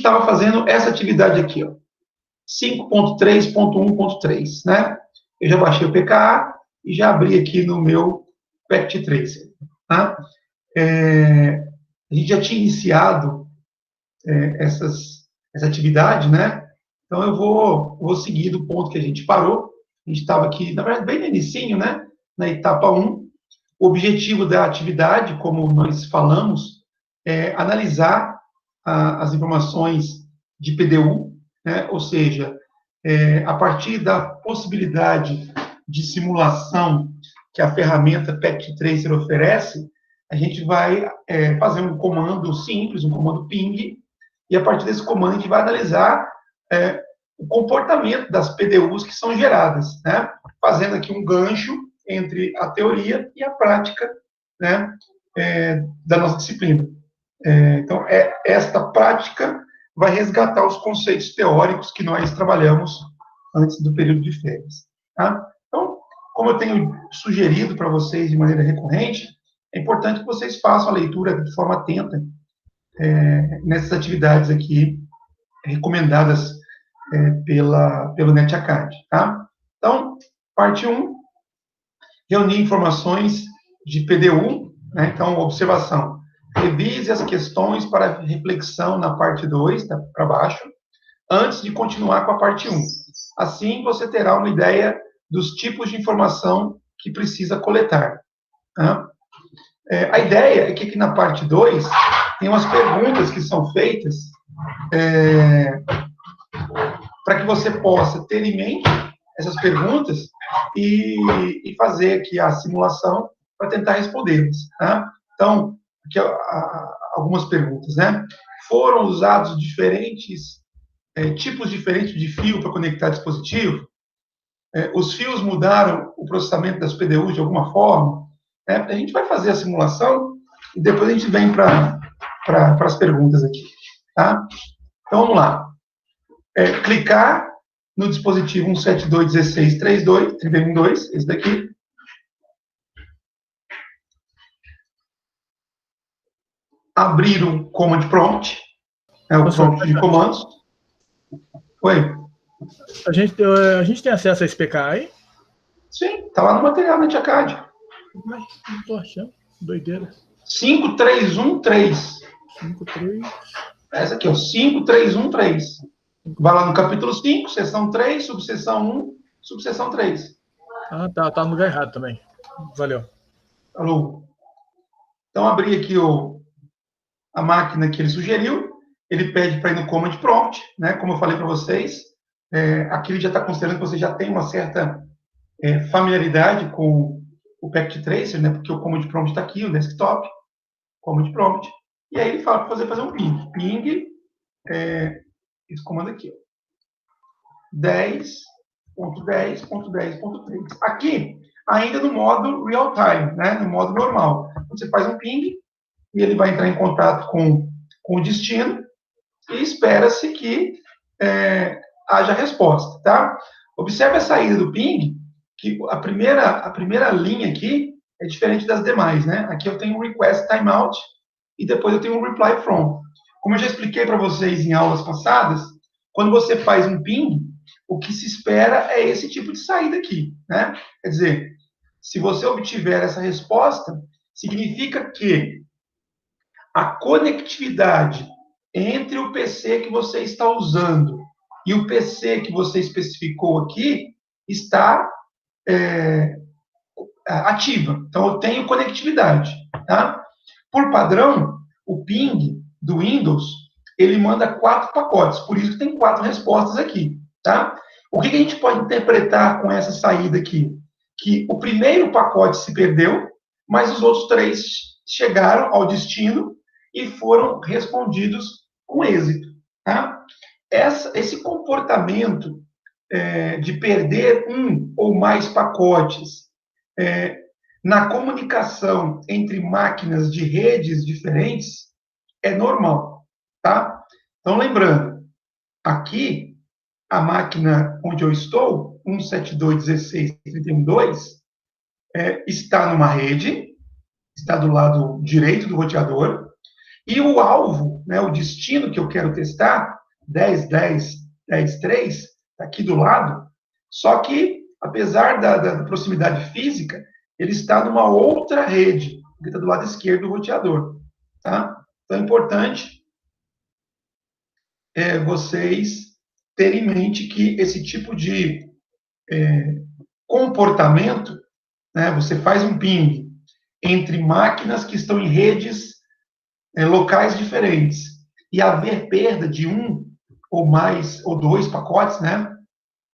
estava fazendo essa atividade aqui, ó, 5.3.1.3, né? Eu já baixei o PKA e já abri aqui no meu Pact Tracer, tá? A gente já tinha iniciado essa atividade, né? Então, eu vou seguir do ponto que a gente parou. A gente estava aqui, na verdade, bem no inicinho, né? Na etapa 1. O objetivo da atividade, como nós falamos, é analisar as informações de PDU, né? Ou seja, a partir da possibilidade de simulação que a ferramenta Pact Tracer oferece, a gente vai fazer um comando simples, um comando ping, e a partir desse comando a gente vai analisar o comportamento das PDUs que são geradas, né? Fazendo aqui um gancho entre a teoria e a prática, né, da nossa disciplina. Então, esta prática vai resgatar os conceitos teóricos que nós trabalhamos antes do período de férias. Tá? Então, como eu tenho sugerido para vocês de maneira recorrente, é importante que vocês façam a leitura de forma atenta nessas atividades aqui recomendadas pelo NetAcad. Tá? Então, parte 1, reunir informações de PDU, né? Então, observação. Revise as questões para reflexão na parte 2, para baixo, antes de continuar com a parte 1. Assim, você terá uma ideia dos tipos de informação que precisa coletar. Tá? A ideia é que aqui na parte 2 tem umas perguntas que são feitas para que você possa ter em mente essas perguntas e fazer aqui a simulação para tentar respondê-las. Tá? Então, aqui algumas perguntas, né? Foram usados tipos diferentes de fio para conectar dispositivo? Os fios mudaram o processamento das PDUs de alguma forma? A gente vai fazer a simulação e depois a gente vem para as perguntas aqui. Tá? Então, vamos lá. Clicar no dispositivo 172.16.32, esse daqui. Abrir o Command Prompt, o prompt de comandos. Oi? A gente tem acesso a esse PKA aí? Sim, está lá no material da NetAcad. Mas não estou achando. Doideira. 5313. 53. Essa aqui, ó, 5313. Vai lá no capítulo 5, seção 3, subseção 1, subseção 3. Ah, tá no lugar errado também. Valeu. Alô. Então, abri aqui a máquina que ele sugeriu. Ele pede para ir no Command Prompt, né? Como eu falei para vocês, aqui ele já está considerando que você já tem uma certa familiaridade com o Pact Tracer, né? Porque o Command Prompt está aqui, o desktop, Command Prompt. E aí ele fala para fazer um ping. Ping, esse comando aqui, ó. 10.10.10.3. Aqui, ainda no modo real time, né? No modo normal. Você faz um ping e ele vai entrar em contato com o destino e espera-se que haja resposta, tá? Observe a saída do ping, que a primeira linha aqui é diferente das demais, né? Aqui eu tenho um request timeout e depois eu tenho um reply from. Como eu já expliquei para vocês em aulas passadas, quando você faz um ping, o que se espera é esse tipo de saída aqui, né? Quer dizer, se você obtiver essa resposta, significa que a conectividade entre o PC que você está usando e o PC que você especificou aqui está ativa. Então, eu tenho conectividade. Tá? Por padrão, o ping do Windows, ele manda 4 pacotes. Por isso que tem 4 respostas aqui. Tá? O que a gente pode interpretar com essa saída aqui? Que o primeiro pacote se perdeu, mas os outros 3 chegaram ao destino e foram respondidos com êxito. Tá? Esse comportamento de perder um ou mais pacotes na comunicação entre máquinas de redes diferentes é normal. Tá? Então, lembrando, aqui, a máquina onde eu estou, 172.16.31.2, está numa rede, está do lado direito do roteador, E o alvo, né, o destino que eu quero testar, 10, 10, 10, 3, está aqui do lado, só que, apesar da proximidade física, ele está numa outra rede, que está do lado esquerdo do roteador. Tá? Então, é importante vocês terem em mente que esse tipo de comportamento, né, você faz um ping entre máquinas que estão em redes locais diferentes e haver perda de um ou mais ou dois pacotes, né?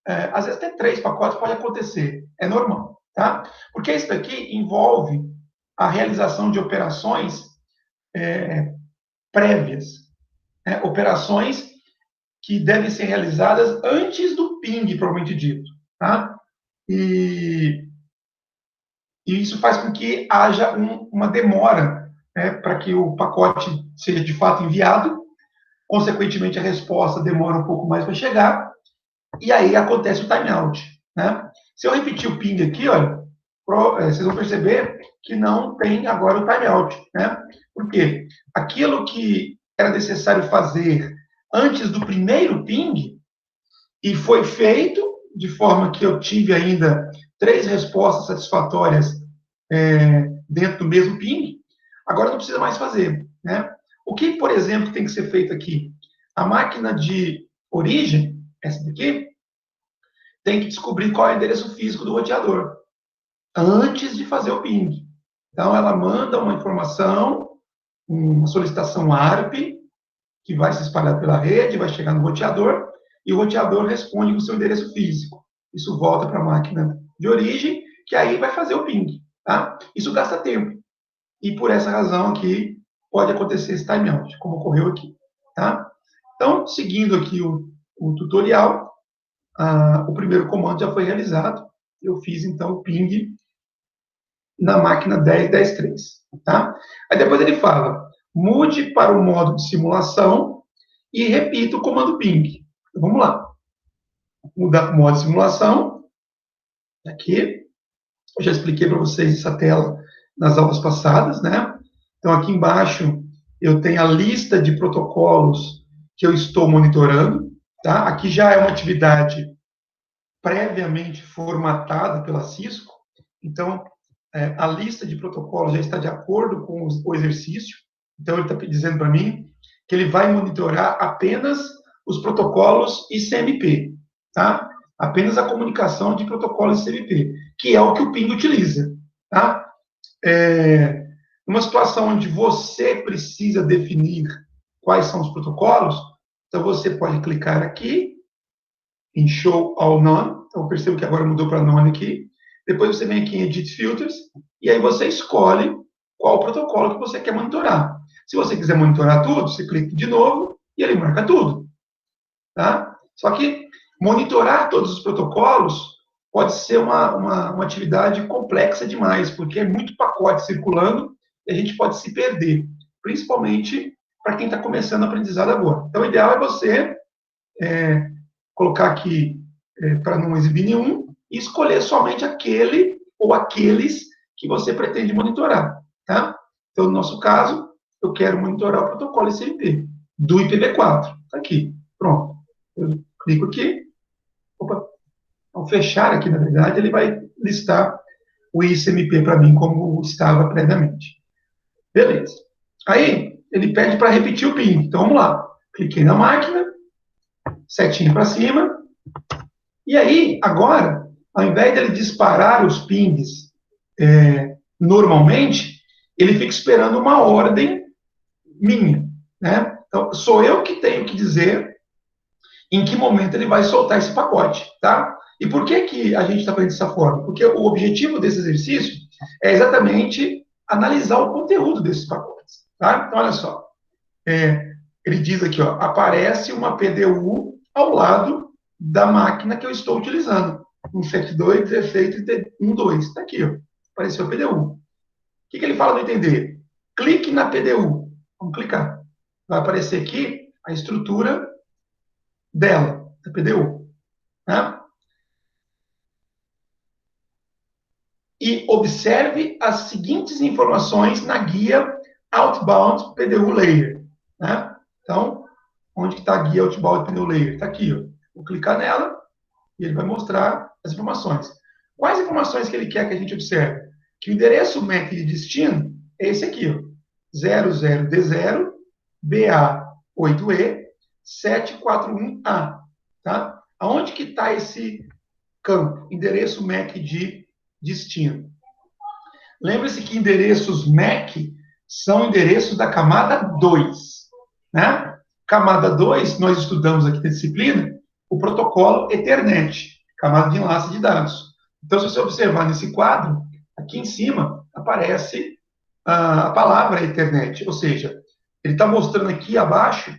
Às vezes até 3 pacotes pode acontecer, é normal, tá? Porque isso daqui envolve a realização de operações prévias, né? Operações que devem ser realizadas antes do ping, propriamente dito, tá? E isso faz com que haja uma demora, né, para que o pacote seja de fato enviado. Consequentemente, a resposta demora um pouco mais para chegar, e aí acontece o timeout. Né? Se eu repetir o ping aqui, olha, vocês vão perceber que não tem agora o timeout. Né? Por quê? Aquilo que era necessário fazer antes do primeiro ping, e foi feito de forma que eu tive ainda 3 respostas satisfatórias dentro do mesmo ping, agora não precisa mais fazer. Né? O que, por exemplo, tem que ser feito aqui? A máquina de origem, essa daqui, tem que descobrir qual é o endereço físico do roteador, antes de fazer o ping. Então, ela manda uma informação, uma solicitação ARP, que vai se espalhar pela rede, vai chegar no roteador, e o roteador responde com o seu endereço físico. Isso volta para a máquina de origem, que aí vai fazer o ping. Tá? Isso gasta tempo. E por essa razão aqui, pode acontecer esse timeout, como ocorreu aqui. Tá? Então, seguindo aqui o tutorial, o primeiro comando já foi realizado. Eu fiz, então, o ping na máquina 10.10.3. Tá? Aí depois ele fala, mude para o modo de simulação e repita o comando ping. Então, vamos lá. Mudar para o modo de simulação. Aqui. Eu já expliquei para vocês essa tela nas aulas passadas, né? Então, aqui embaixo, eu tenho a lista de protocolos que eu estou monitorando. Tá? Aqui já é uma atividade previamente formatada pela Cisco. Então, a lista de protocolos já está de acordo com o exercício. Então, ele está dizendo para mim que ele vai monitorar apenas os protocolos ICMP, tá? Apenas a comunicação de protocolos ICMP, que é o que o ping utiliza, tá? Numa situação onde você precisa definir quais são os protocolos, então você pode clicar aqui em Show All None. Então, percebo que agora mudou para None aqui. Depois você vem aqui em Edit Filters, e aí você escolhe qual o protocolo que você quer monitorar. Se você quiser monitorar tudo, você clica de novo, e ele marca tudo. Tá? Só que monitorar todos os protocolos pode ser uma atividade complexa demais, porque é muito pacote circulando, e a gente pode se perder, principalmente para quem está começando o aprendizado agora. Então, o ideal é você colocar aqui para não exibir nenhum, e escolher somente aquele ou aqueles que você pretende monitorar. Tá? Então, no nosso caso, eu quero monitorar o protocolo ICMP, do IPv4. Está aqui, pronto. Eu clico aqui, opa, ao fechar aqui, na verdade, ele vai listar o ICMP para mim como estava previamente. Beleza. Aí, ele pede para repetir o PIN. Então, vamos lá. Cliquei na máquina, setinha para cima, e aí, agora, ao invés dele disparar os pings normalmente, ele fica esperando uma ordem minha. Né? Então, sou eu que tenho que dizer em que momento ele vai soltar esse pacote. Tá? E por que a gente está fazendo dessa forma? Porque o objetivo desse exercício é exatamente analisar o conteúdo desses pacotes. Tá? Então, olha só. Ele diz aqui, ó, aparece uma PDU ao lado da máquina que eu estou utilizando. 172, 16, 31, 2. Está aqui, ó. Apareceu a PDU. O que ele fala no entender? Clique na PDU. Vamos clicar. Vai aparecer aqui a estrutura dela, da PDU. Né? E observe as seguintes informações na guia Outbound PDU Layer. né? Então, onde que está a guia Outbound Pneu Layer? Está aqui, ó. Vou clicar nela e ele vai mostrar as informações. Quais informações que ele quer que a gente observe? Que o endereço MAC de destino é esse aqui, ó, 00D0 BA8E 741A, tá? Aonde que está esse campo? Endereço MAC de destino. Lembre-se que endereços MAC são endereços da camada 2, né? Camada 2, nós estudamos aqui na disciplina, o protocolo Ethernet, camada de enlace de dados. Então, se você observar nesse quadro, aqui em cima aparece a palavra Ethernet, ou seja, ele está mostrando aqui abaixo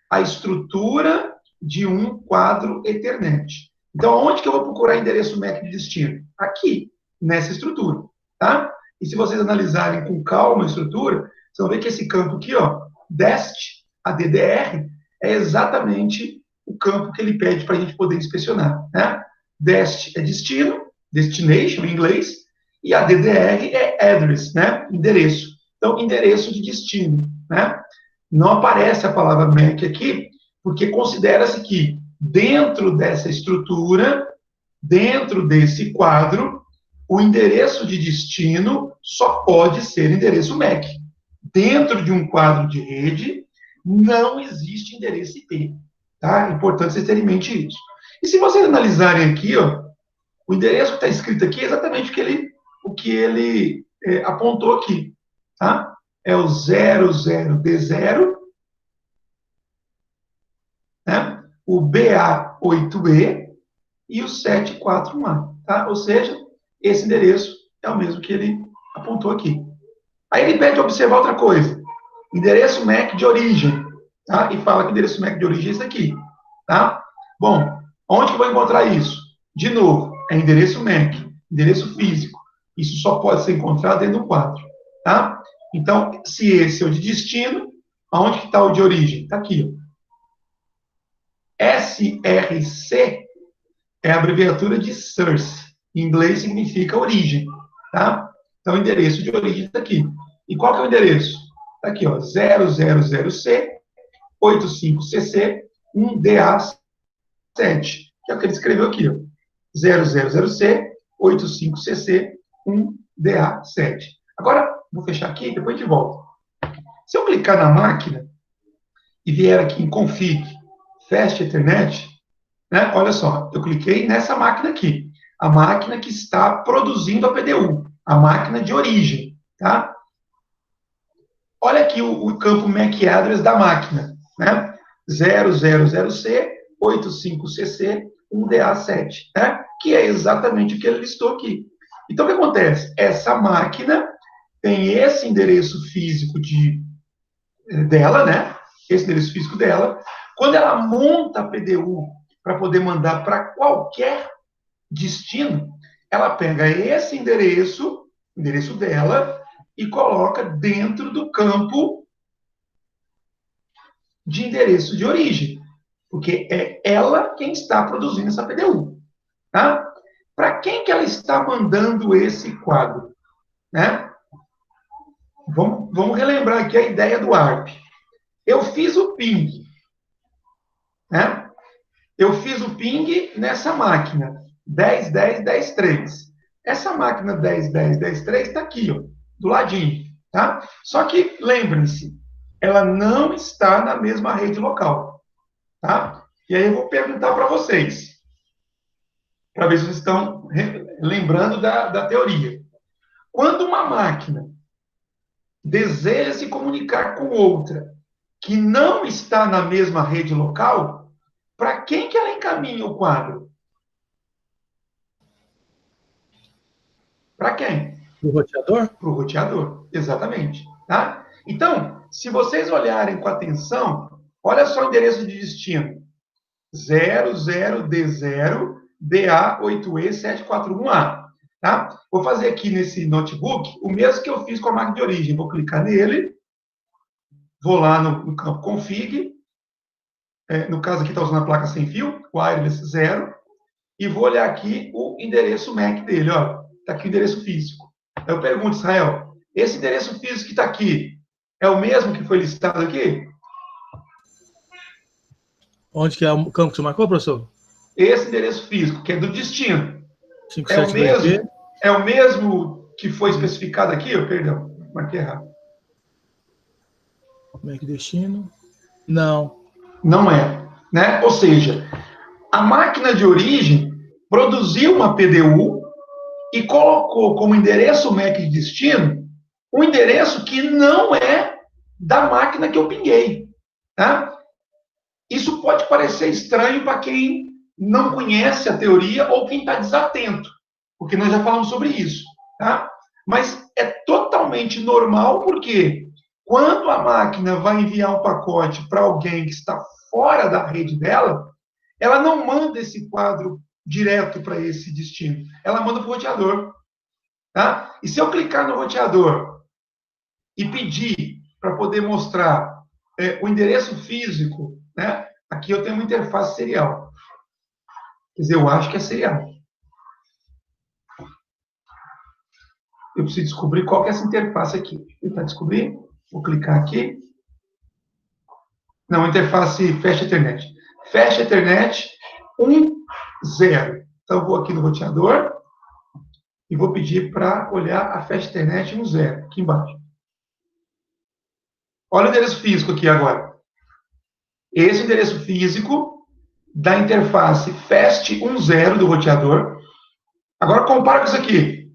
a estrutura de um quadro Ethernet. Então, onde que eu vou procurar endereço MAC de destino? Aqui, nessa estrutura, tá? E se vocês analisarem com calma a estrutura, vocês vão ver que esse campo aqui, ó, DEST, a DDR, é exatamente o campo que ele pede para a gente poder inspecionar, né? DEST é destino, destination em inglês, e a DDR é address, né? Endereço. Então, endereço de destino, né? Não aparece a palavra MAC aqui, porque considera-se que dentro dessa estrutura, dentro desse quadro, o endereço de destino só pode ser endereço MAC. Dentro de um quadro de rede, não existe endereço IP. Tá? É importante vocês terem em mente isso. E se vocês analisarem aqui, ó, o endereço que está escrito aqui é exatamente o que ele apontou aqui. Tá? É o 00D0, né? O BA8E e o 741A. Tá? Ou seja, esse endereço é o mesmo que ele apontou aqui. Aí ele pede observar outra coisa. Endereço MAC de origem. Tá? E fala que o endereço MAC de origem é esse aqui. Tá? Bom, onde que eu vou encontrar isso? De novo, é endereço MAC, endereço físico. Isso só pode ser encontrado dentro do quadro. Tá? Então, se esse é o de destino, aonde que está o de origem? Está aqui. Ó. SRC é a abreviatura de source. Em inglês significa origem. Tá? Então, o endereço de origem está aqui. E qual que é o endereço? Está aqui, ó, 000C, 85CC, 1DA7, que é o que ele escreveu aqui, ó, 000C, 85CC, 1DA7. Agora, vou fechar aqui e depois a gente volta. Se eu clicar na máquina e vier aqui em Config, Fast Ethernet, né, olha só, eu cliquei nessa máquina aqui, a máquina que está produzindo a PDU, a máquina de origem, tá? Olha aqui o campo MAC address da máquina, né? 000C, 85CC, 1DA7, né? Que é exatamente o que ele listou aqui. Então, o que acontece? Essa máquina tem esse endereço físico dela, né? Esse endereço físico dela. Quando ela monta a PDU para poder mandar para qualquer destino, ela pega esse endereço dela, e coloca dentro do campo de endereço de origem, porque é ela quem está produzindo essa PDU. Tá? Para quem que ela está mandando esse quadro? Né? Vamos relembrar aqui a ideia do ARP. Eu fiz o ping. Né? Eu fiz o ping nessa máquina, 10.10.10.3. Essa máquina 10.10.10.3 está aqui, ó, do ladinho. Tá? Só que, lembrem-se, ela não está na mesma rede local. Tá? E aí eu vou perguntar para vocês, para ver se vocês estão lembrando da teoria. Quando uma máquina deseja se comunicar com outra que não está na mesma rede local, para quem que ela encaminha o quadro? Para quem? O roteador? Para o roteador, exatamente. Tá? Então, se vocês olharem com atenção, olha só o endereço de destino. 00D0 BA8E741A. Tá? Vou fazer aqui nesse notebook o mesmo que eu fiz com a máquina de origem. Vou clicar nele, vou lá no campo config, no caso aqui está usando a placa sem fio, wireless 0, e vou olhar aqui o endereço MAC dele. Está aqui o endereço físico. Eu pergunto, Israel, esse endereço físico que está aqui é o mesmo que foi listado aqui? Onde que é o campo que você marcou, professor? Esse endereço físico, que é do destino. É o 572B. mesmo, é o mesmo que foi especificado aqui? Perdão, marquei errado. MAC destino. Não. Não é, né? Ou seja, a máquina de origem produziu uma PDU e colocou como endereço MAC de destino um endereço que não é da máquina que eu pinguei, tá? Isso pode parecer estranho para quem não conhece a teoria ou quem está desatento, porque nós já falamos sobre isso, tá? Mas é totalmente normal, porque quando a máquina vai enviar um pacote para alguém que está fora da rede dela, ela não manda esse quadro direto para esse destino, ela manda para o roteador, tá? E se eu clicar no roteador e pedir para poder mostrar o endereço físico, né? Aqui eu tenho uma interface serial. Quer dizer, eu acho que é serial. Eu preciso descobrir qual que é essa interface aqui. Vou tentar descobrir. Vou clicar aqui. Não, interface Fast Ethernet. Fast Ethernet 1.0. Então, eu vou aqui no roteador e vou pedir para olhar a Fast Ethernet 1.0, aqui embaixo. Olha o endereço físico aqui agora. Esse endereço físico da interface Fast 1.0 do roteador. Agora, compara com isso aqui.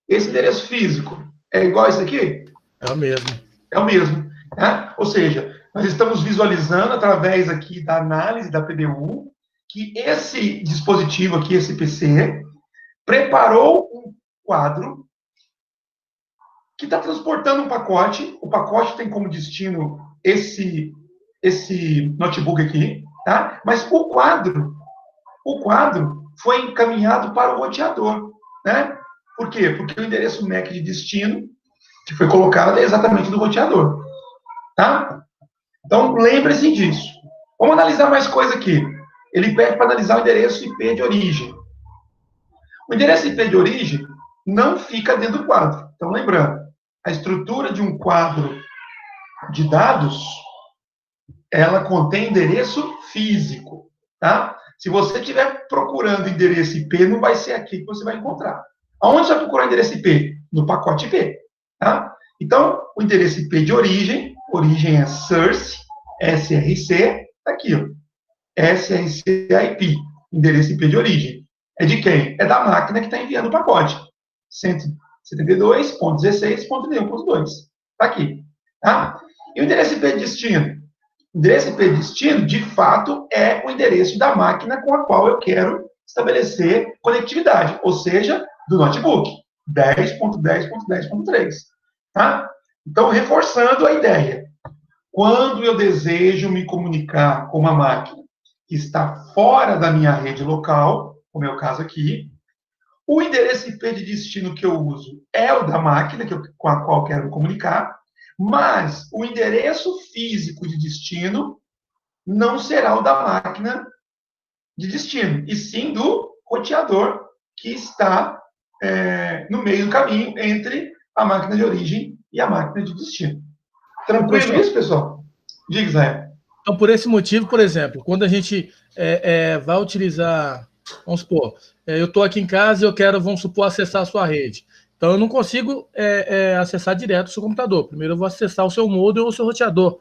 Esse endereço físico é igual a esse aqui? É o mesmo. É o mesmo. Né? Ou seja, nós estamos visualizando através aqui da análise da PDU que esse dispositivo aqui, esse PC, preparou um quadro que está transportando um pacote. O pacote tem como destino esse notebook aqui, tá? Mas o quadro foi encaminhado para o roteador, né? Por quê? Porque o endereço MAC de destino que foi colocado é exatamente do roteador, tá? Então, lembre-se disso. Vamos analisar mais coisa aqui. Ele pede para analisar o endereço IP de origem. O endereço IP de origem não fica dentro do quadro. Então, lembrando, a estrutura de um quadro de dados, ela contém endereço físico, tá? Se você estiver procurando endereço IP, não vai ser aqui que você vai encontrar. Aonde você vai procurar endereço IP? No pacote IP, tá? Então, o endereço IP de origem é source, SRC, tá aqui, ó. SRC IP, endereço IP de origem. É de quem? É da máquina que está enviando o pacote. 172.16.31.2. Está aqui. Tá? E o endereço IP de destino? O endereço IP de destino, de fato, é o endereço da máquina com a qual eu quero estabelecer conectividade, ou seja, do notebook. 10.10.10.3. Tá? Então, reforçando a ideia. Quando eu desejo me comunicar com uma máquina que está fora da minha rede local, como é o caso aqui, o endereço IP de destino que eu uso é o da máquina com a qual quero me comunicar, mas o endereço físico de destino não será o da máquina de destino, e sim do roteador que está no meio do caminho entre a máquina de origem e a máquina de destino. Tranquilo isso, pessoal? Diga, Israel. Então, por esse motivo, por exemplo, quando a gente vai utilizar, vamos supor, eu estou aqui em casa e eu quero, vamos supor, acessar a sua rede. Então, eu não consigo acessar direto o seu computador. Primeiro, eu vou acessar o seu modem ou o seu roteador,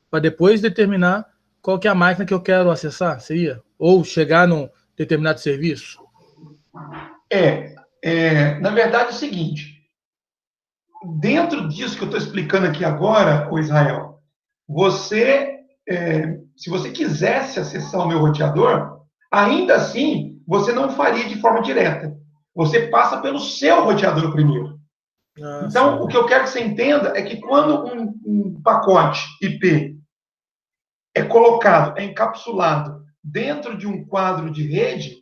para depois determinar qual que é a máquina que eu quero acessar, seria? Ou chegar num determinado serviço? Na verdade, é o seguinte. Dentro disso que eu estou explicando aqui agora, o Israel, se você quisesse acessar o meu roteador, ainda assim, você não faria de forma direta. Você passa pelo seu roteador primeiro. Então, o que eu quero que você entenda é que quando um pacote IP é colocado, é encapsulado dentro de um quadro de rede,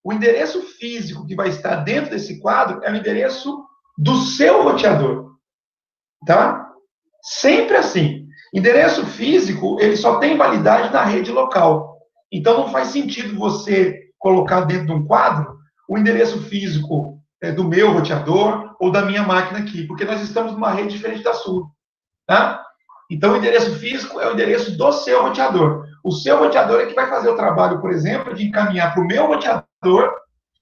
o endereço físico que vai estar dentro desse quadro é o endereço do seu roteador. Tá? Sempre assim. Endereço físico, ele só tem validade na rede local. Então, não faz sentido você colocar dentro de um quadro o endereço físico do meu roteador ou da minha máquina aqui, porque nós estamos numa rede diferente da sua. Tá? Então, o endereço físico é o endereço do seu roteador. O seu roteador é que vai fazer o trabalho, por exemplo, de encaminhar para o meu roteador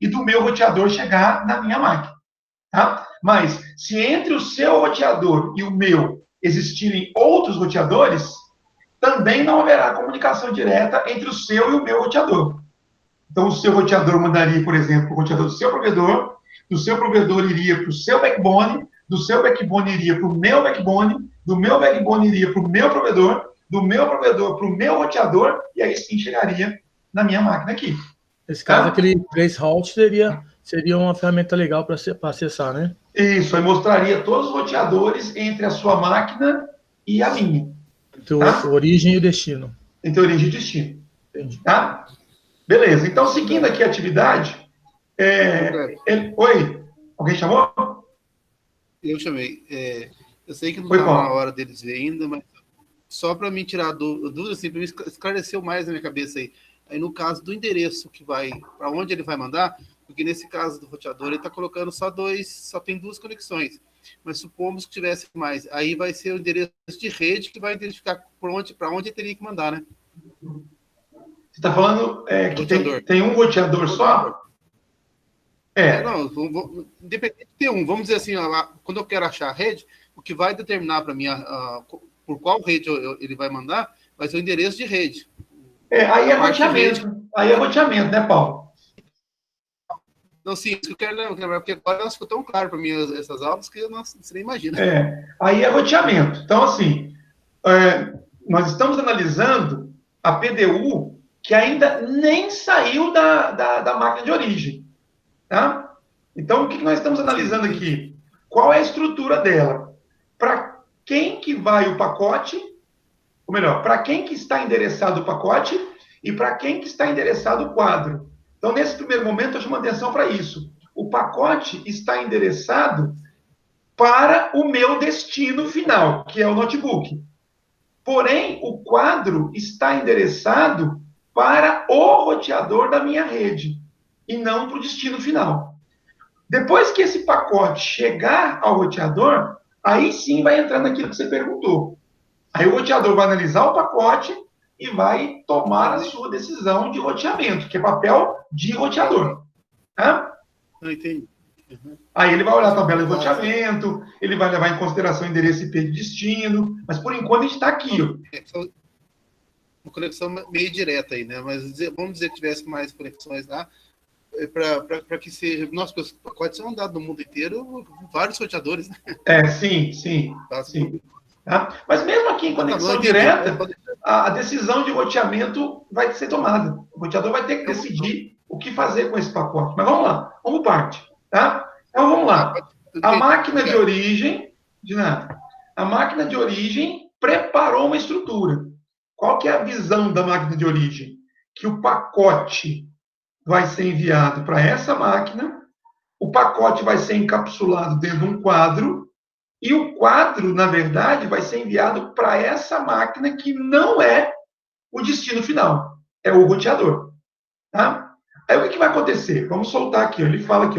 e do meu roteador chegar na minha máquina. Tá? Mas, se entre o seu roteador e o meu existirem outros roteadores, também não haverá comunicação direta entre o seu e o meu roteador. Então, o seu roteador mandaria, por exemplo, o roteador do seu provedor iria para o seu backbone, do seu backbone iria para o meu backbone, do meu backbone iria para o meu provedor, do meu provedor para o meu roteador, e aí sim chegaria na minha máquina aqui. Nesse caso, aquele traceroute seria uma ferramenta legal para acessar, né? Isso, aí mostraria todos os roteadores entre a sua máquina e a minha. Entre a origem e o destino. Entre a origem e o destino. Entendi. Tá? Beleza, então seguindo aqui a atividade. Oi, alguém chamou? Eu chamei. Eu sei que não está na hora deles ver ainda, mas só para me tirar dúvida, assim, para me esclareceu mais na minha cabeça aí. Aí no caso do endereço que vai, para onde ele vai mandar, porque nesse caso do roteador ele está colocando só tem 2 conexões. Mas supomos que tivesse mais. Aí vai ser o endereço de rede que vai identificar para onde ele teria que mandar, né? Você está falando que tem um roteador só? Não, independente de ter um, vamos dizer assim, quando eu quero achar a rede, o que vai determinar para mim por qual rede ele vai mandar, vai ser o endereço de rede. Aí é roteamento. Aí é roteamento, né, Paulo? Não, sim, isso que eu quero lembrar, porque agora não ficou tão claro para mim essas aulas que você nem imagina. Aí é roteamento. Então, assim, nós estamos analisando a PDU que ainda nem saiu da máquina de origem. Tá? Então, o que nós estamos analisando aqui? Qual é a estrutura dela? Para quem que vai o pacote, ou melhor, para quem que está endereçado o pacote e para quem que está endereçado o quadro. Então, nesse primeiro momento, eu chamo atenção para isso. O pacote está endereçado para o meu destino final, que é o notebook. Porém, o quadro está endereçado para o roteador da minha rede e não para o destino final. Depois que esse pacote chegar ao roteador, aí sim vai entrar naquilo que você perguntou. Aí o roteador vai analisar o pacote e vai tomar a sua decisão de roteamento, que é papel de roteador. Tá? Não entendi. Aí ele vai olhar a tabela de roteamento, ele vai levar em consideração o endereço IP de destino, mas por enquanto a gente está aqui. Uma conexão meio direta aí, né? Mas vamos dizer que tivesse mais conexões lá, para que seja... Nossa, os pacotes são dados no mundo inteiro, vários roteadores, né? Sim. Tá? Mas mesmo aqui em conexão direta, a decisão de roteamento vai ser tomada. O roteador vai ter que decidir o que fazer com esse pacote. Mas vamos lá, vamos parte. Tá? Então vamos lá. A máquina de origem, a máquina de origem preparou uma estrutura. Qual que é a visão da máquina de origem? Que o pacote vai ser enviado para essa máquina, o pacote vai ser encapsulado dentro de um quadro, e o quadro, na verdade, vai ser enviado para essa máquina que não é o destino final, é o roteador. Tá? Aí o que vai acontecer? Vamos soltar aqui, ele fala aqui,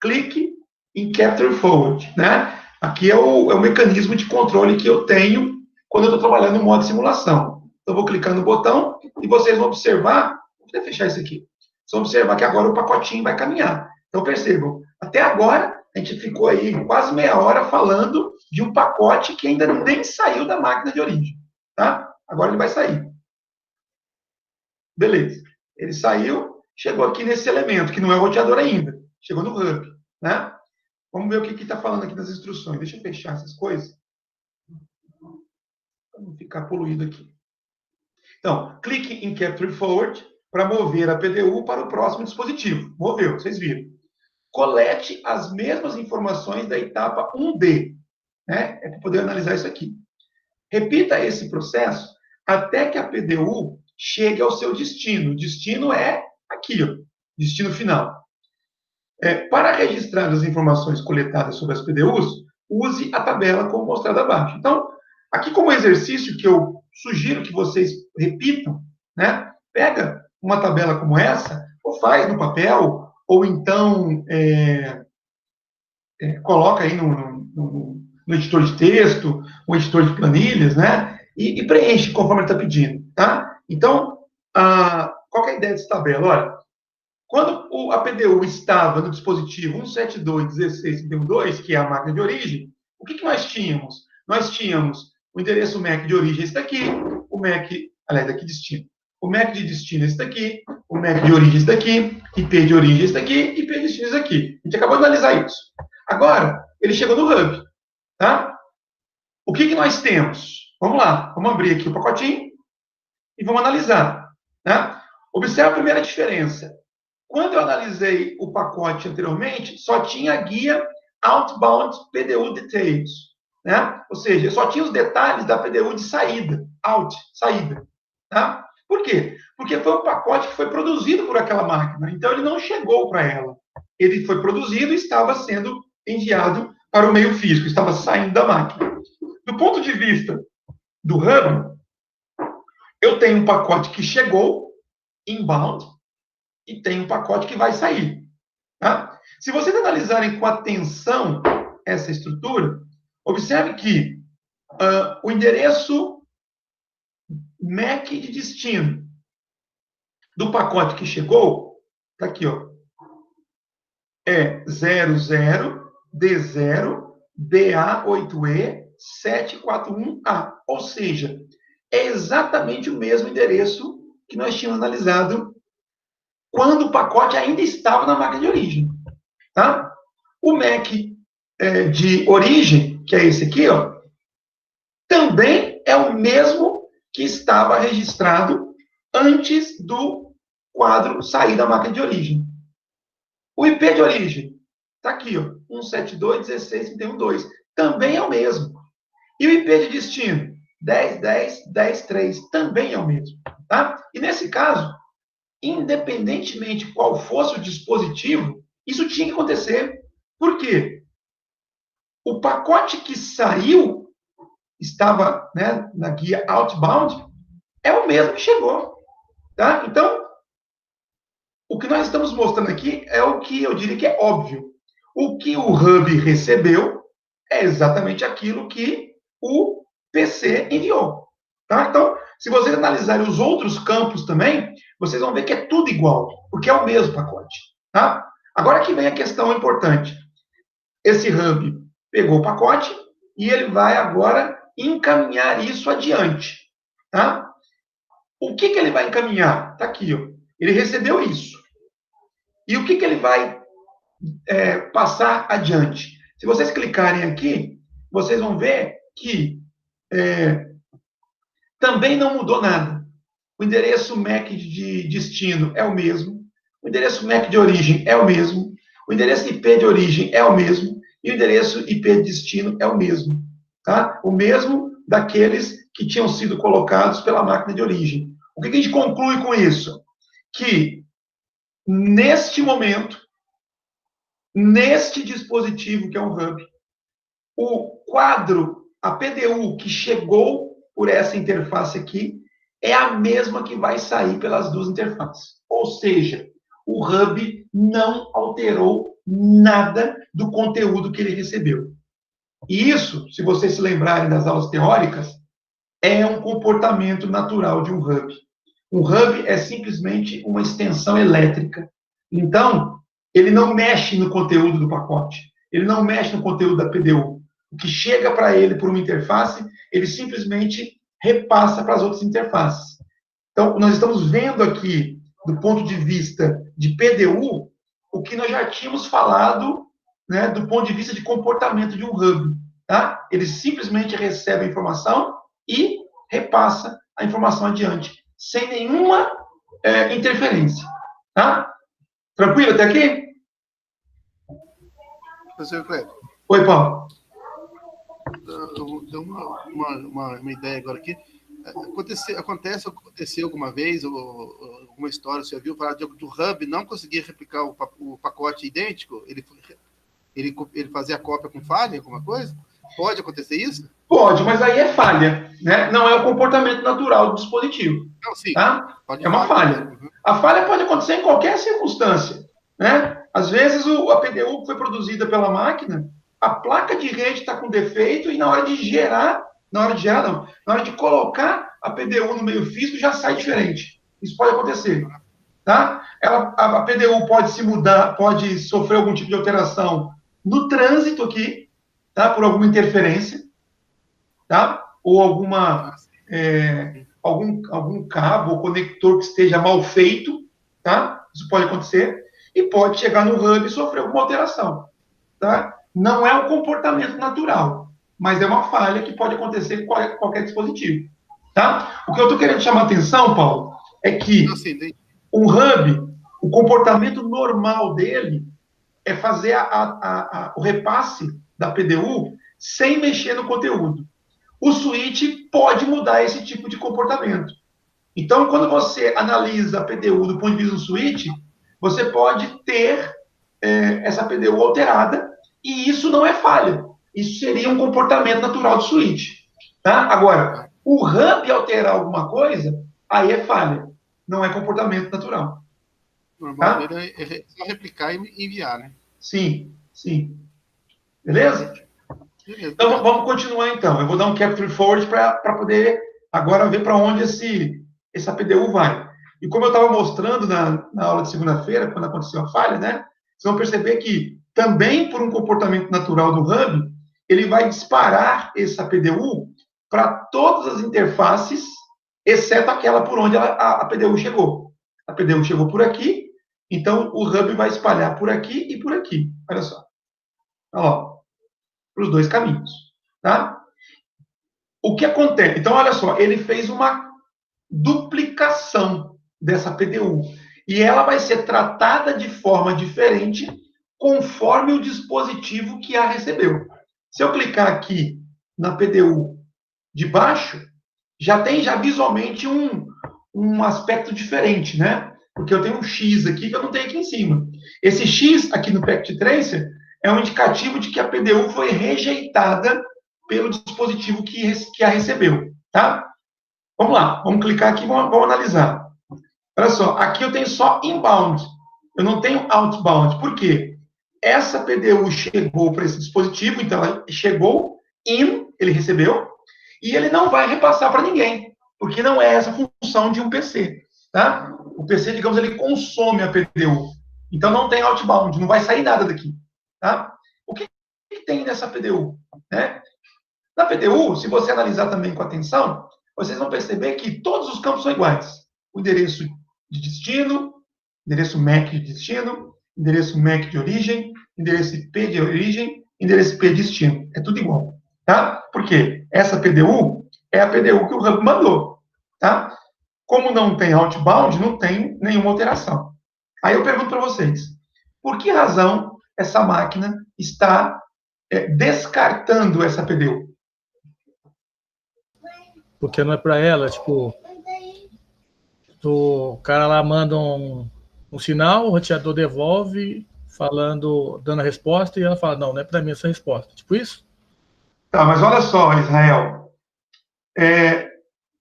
clique em Capture Forward. Né? Aqui é o mecanismo de controle que eu tenho quando eu estou trabalhando no modo simulação. Então, eu vou clicar no botão e vocês vão observar, vou fechar isso aqui, vocês vão observar que agora o pacotinho vai caminhar. Então, percebam, até agora, a gente ficou aí quase meia hora falando de um pacote que ainda nem saiu da máquina de origem. Tá? Agora ele vai sair. Beleza. Ele saiu, chegou aqui nesse elemento, que não é o roteador ainda. Chegou no hub. Né? Vamos ver o que está falando aqui nas instruções. Deixa eu fechar essas coisas. Para não ficar poluído aqui. Então, clique em Capture Forward para mover a PDU para o próximo dispositivo. Moveu, vocês viram. Colete as mesmas informações da etapa 1D. Né? É para poder analisar isso aqui. Repita esse processo até que a PDU chegue ao seu destino. O destino é aqui, destino final. Para registrar as informações coletadas sobre as PDUs, use a tabela como mostrado abaixo. Então, aqui como exercício que eu sugiro que vocês repitam, né? Pega uma tabela como essa, ou faz no papel, ou então coloca aí no editor de texto, ou editor de planilhas, né? E preenche conforme ele está pedindo, tá? Então, qual que é a ideia dessa tabela? Olha, quando a PDU estava no dispositivo 172.16.31.2, que é a máquina de origem, o que nós tínhamos? Nós tínhamos o endereço MAC de origem, esse daqui, o MAC, aliás, daqui destino. O MAC de destino, esse daqui, o MAC de origem, esse daqui, IP de origem, esse daqui, IP de destino, esse daqui. A gente acabou de analisar isso. Agora, ele chegou no hub, tá? O que nós temos? Vamos lá, vamos abrir aqui o pacotinho e vamos analisar, né? Observe a primeira diferença. Quando eu analisei o pacote anteriormente, só tinha a guia Outbound PDU Details, né? Ou seja, só tinha os detalhes da PDU de saída, saída, tá? Por quê? Porque foi um pacote que foi produzido por aquela máquina, então ele não chegou para ela. Ele foi produzido e estava sendo enviado para o meio físico, estava saindo da máquina. Do ponto de vista do hub, eu tenho um pacote que chegou, inbound, e tem um pacote que vai sair. Tá? Se vocês analisarem com atenção essa estrutura, observe que o endereço MAC de destino do pacote que chegou, está aqui, ó, é 00D0BA8E741A. Ou seja, é exatamente o mesmo endereço que nós tínhamos analisado quando o pacote ainda estava na máquina de origem. Tá? O MAC de origem, que é esse aqui, ó, também é o mesmo que estava registrado antes do quadro sair da máquina de origem. O IP de origem está aqui, ó, 172.16.31.2. Também é o mesmo. E o IP de destino, 10.10.10.3, também é o mesmo. Tá? E nesse caso, independentemente qual fosse o dispositivo, isso tinha que acontecer. Por quê? O pacote que saiu, estava, né, na guia Outbound, é o mesmo que chegou. Tá? Então, o que nós estamos mostrando aqui é o que eu diria que é óbvio. O que o hub recebeu é exatamente aquilo que o PC enviou. Tá? Então, se vocês analisarem os outros campos também, vocês vão ver que é tudo igual, porque é o mesmo pacote. Tá? Agora que vem a questão importante. Esse hub pegou o pacote e ele vai agora encaminhar isso adiante. Tá? O que ele vai encaminhar? Está aqui, ó. Ele recebeu isso. E o que ele vai passar adiante? Se vocês clicarem aqui, vocês vão ver que também não mudou nada. O endereço MAC de destino é o mesmo. O endereço MAC de origem é o mesmo. O endereço IP de origem é o mesmo. E o endereço IP de destino é o mesmo. Tá? O mesmo daqueles que tinham sido colocados pela máquina de origem. O que a gente conclui com isso? Que, neste momento, neste dispositivo que é um hub, o quadro, a PDU que chegou por essa interface aqui, é a mesma que vai sair pelas duas interfaces. Ou seja, o hub não alterou nada do conteúdo que ele recebeu. E isso, se vocês se lembrarem das aulas teóricas, é um comportamento natural de um hub. Um hub é simplesmente uma extensão elétrica. Então, ele não mexe no conteúdo do pacote. Ele não mexe no conteúdo da PDU. O que chega para ele por uma interface, ele simplesmente repassa para as outras interfaces. Então, nós estamos vendo aqui, do ponto de vista de PDU, o que nós já tínhamos falado, né, do ponto de vista de comportamento de um hub. Tá? Ele simplesmente recebe a informação e repassa a informação adiante, sem nenhuma interferência. Tá? Tranquilo até aqui? Professor Cleber. Oi, Paulo. Deu uma ideia agora aqui. Aconteceu alguma vez, ou alguma história, você já viu falar do hub não conseguir replicar o pacote idêntico? Ele fazia a cópia com falha, alguma coisa? Pode acontecer isso? Pode, mas aí é falha, né? Não é o comportamento natural do dispositivo. Não, sim. Tá? É uma falha. Uhum. A falha pode acontecer em qualquer circunstância, né? Às vezes a PDU foi produzida pela máquina, a placa de rede está com defeito e na hora de colocar a PDU no meio físico já sai diferente. Isso pode acontecer. Tá? A PDU pode se mudar, pode sofrer algum tipo de alteração no trânsito aqui, tá? Por alguma interferência, tá? Ou algum cabo ou conector que esteja mal feito, tá? Isso pode acontecer. E pode chegar no hub e sofrer alguma alteração, tá? Não é um comportamento natural, mas é uma falha que pode acontecer com qualquer dispositivo, tá? O que eu estou querendo chamar a atenção, Paulo, é que o hub, o comportamento normal dele é fazer o repasse da PDU sem mexer no conteúdo. O switch pode mudar esse tipo de comportamento. Então, quando você analisa a PDU do ponto de vista do switch, você pode ter essa PDU alterada, e isso não é falha. Isso seria um comportamento natural do switch. Tá? Agora, o hub alterar alguma coisa, aí é falha. Não é comportamento natural. Normal tá? É só replicar e enviar, né? Sim, sim. Beleza? Então, vamos continuar, então. Eu vou dar um capture forward para poder agora ver para onde essa PDU vai. E como eu estava mostrando na aula de segunda-feira, quando aconteceu a falha, né? Vocês vão perceber que, também por um comportamento natural do hub, ele vai disparar essa PDU para todas as interfaces, exceto aquela por onde a PDU chegou. A PDU chegou por aqui, então o hub vai espalhar por aqui e por aqui. Olha só. Ó, para os dois caminhos. Tá? O que acontece? Então, olha só, ele fez uma duplicação dessa PDU. E ela vai ser tratada de forma diferente conforme o dispositivo que a recebeu. Se eu clicar aqui na PDU de baixo, já tem visualmente um aspecto diferente, né? Porque eu tenho um X aqui que eu não tenho aqui em cima. Esse X aqui no Packet Tracer é um indicativo de que a PDU foi rejeitada pelo dispositivo que a recebeu, tá? Vamos lá, vamos clicar aqui e vamos analisar. Olha só, aqui eu tenho só inbound, eu não tenho outbound. Por quê? Essa PDU chegou para esse dispositivo, então ela chegou ele recebeu, e ele não vai repassar para ninguém, porque não é essa a função de um PC, tá? O PC, digamos, ele consome a PDU, então não tem outbound, não vai sair nada daqui, tá? O que tem nessa PDU, né? Na PDU, se você analisar também com atenção, vocês vão perceber que todos os campos são iguais. O endereço de destino, endereço MAC de destino, endereço MAC de origem, endereço IP de origem, endereço IP de destino. É tudo igual, tá? Por quê? Essa PDU é a PDU que o hub mandou, tá? Como não tem outbound, não tem nenhuma alteração. Aí eu pergunto para vocês, por que razão essa máquina está descartando essa PDU? Porque não é para ela, tipo, o cara lá manda um sinal, o roteador devolve, dando a resposta, e ela fala, não é para mim essa resposta. Tipo isso? Tá, mas olha só, Israel.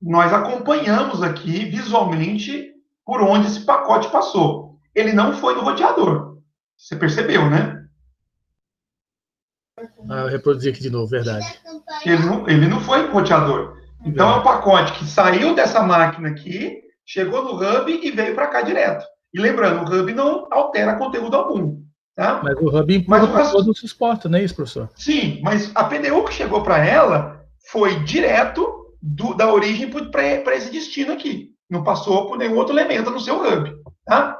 Nós acompanhamos aqui, visualmente, por onde esse pacote passou. Ele não foi no roteador. Você percebeu, né? Eu reproduzi aqui de novo, verdade. Ele não foi no roteador. Então, é um pacote que saiu dessa máquina aqui, chegou no hub e veio para cá direto. E lembrando, o hub não altera conteúdo algum. Tá? Mas o hub empurra todos os portos, não é isso, professor? Sim, mas a PDU que chegou para ela foi direto da origem para esse destino aqui. Não passou por nenhum outro elemento no seu hub. Tá?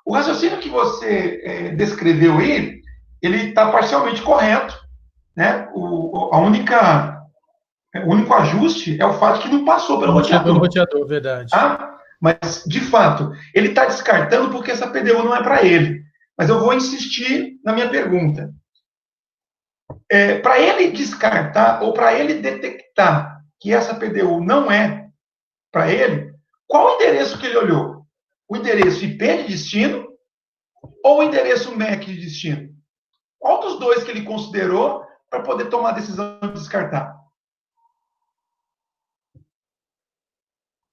O raciocínio que você descreveu aí, ele está parcialmente correto. Né? O único ajuste é o fato que não passou pelo roteador. Pelo roteador, verdade. Tá? Mas, de fato, ele está descartando porque essa PDU não é para ele. Mas eu vou insistir na minha pergunta. Para ele descartar, ou para ele detectar que essa PDU não é para ele, qual o endereço que ele olhou? O endereço IP de destino ou o endereço MAC de destino? Qual dos dois que ele considerou para poder tomar a decisão de descartar?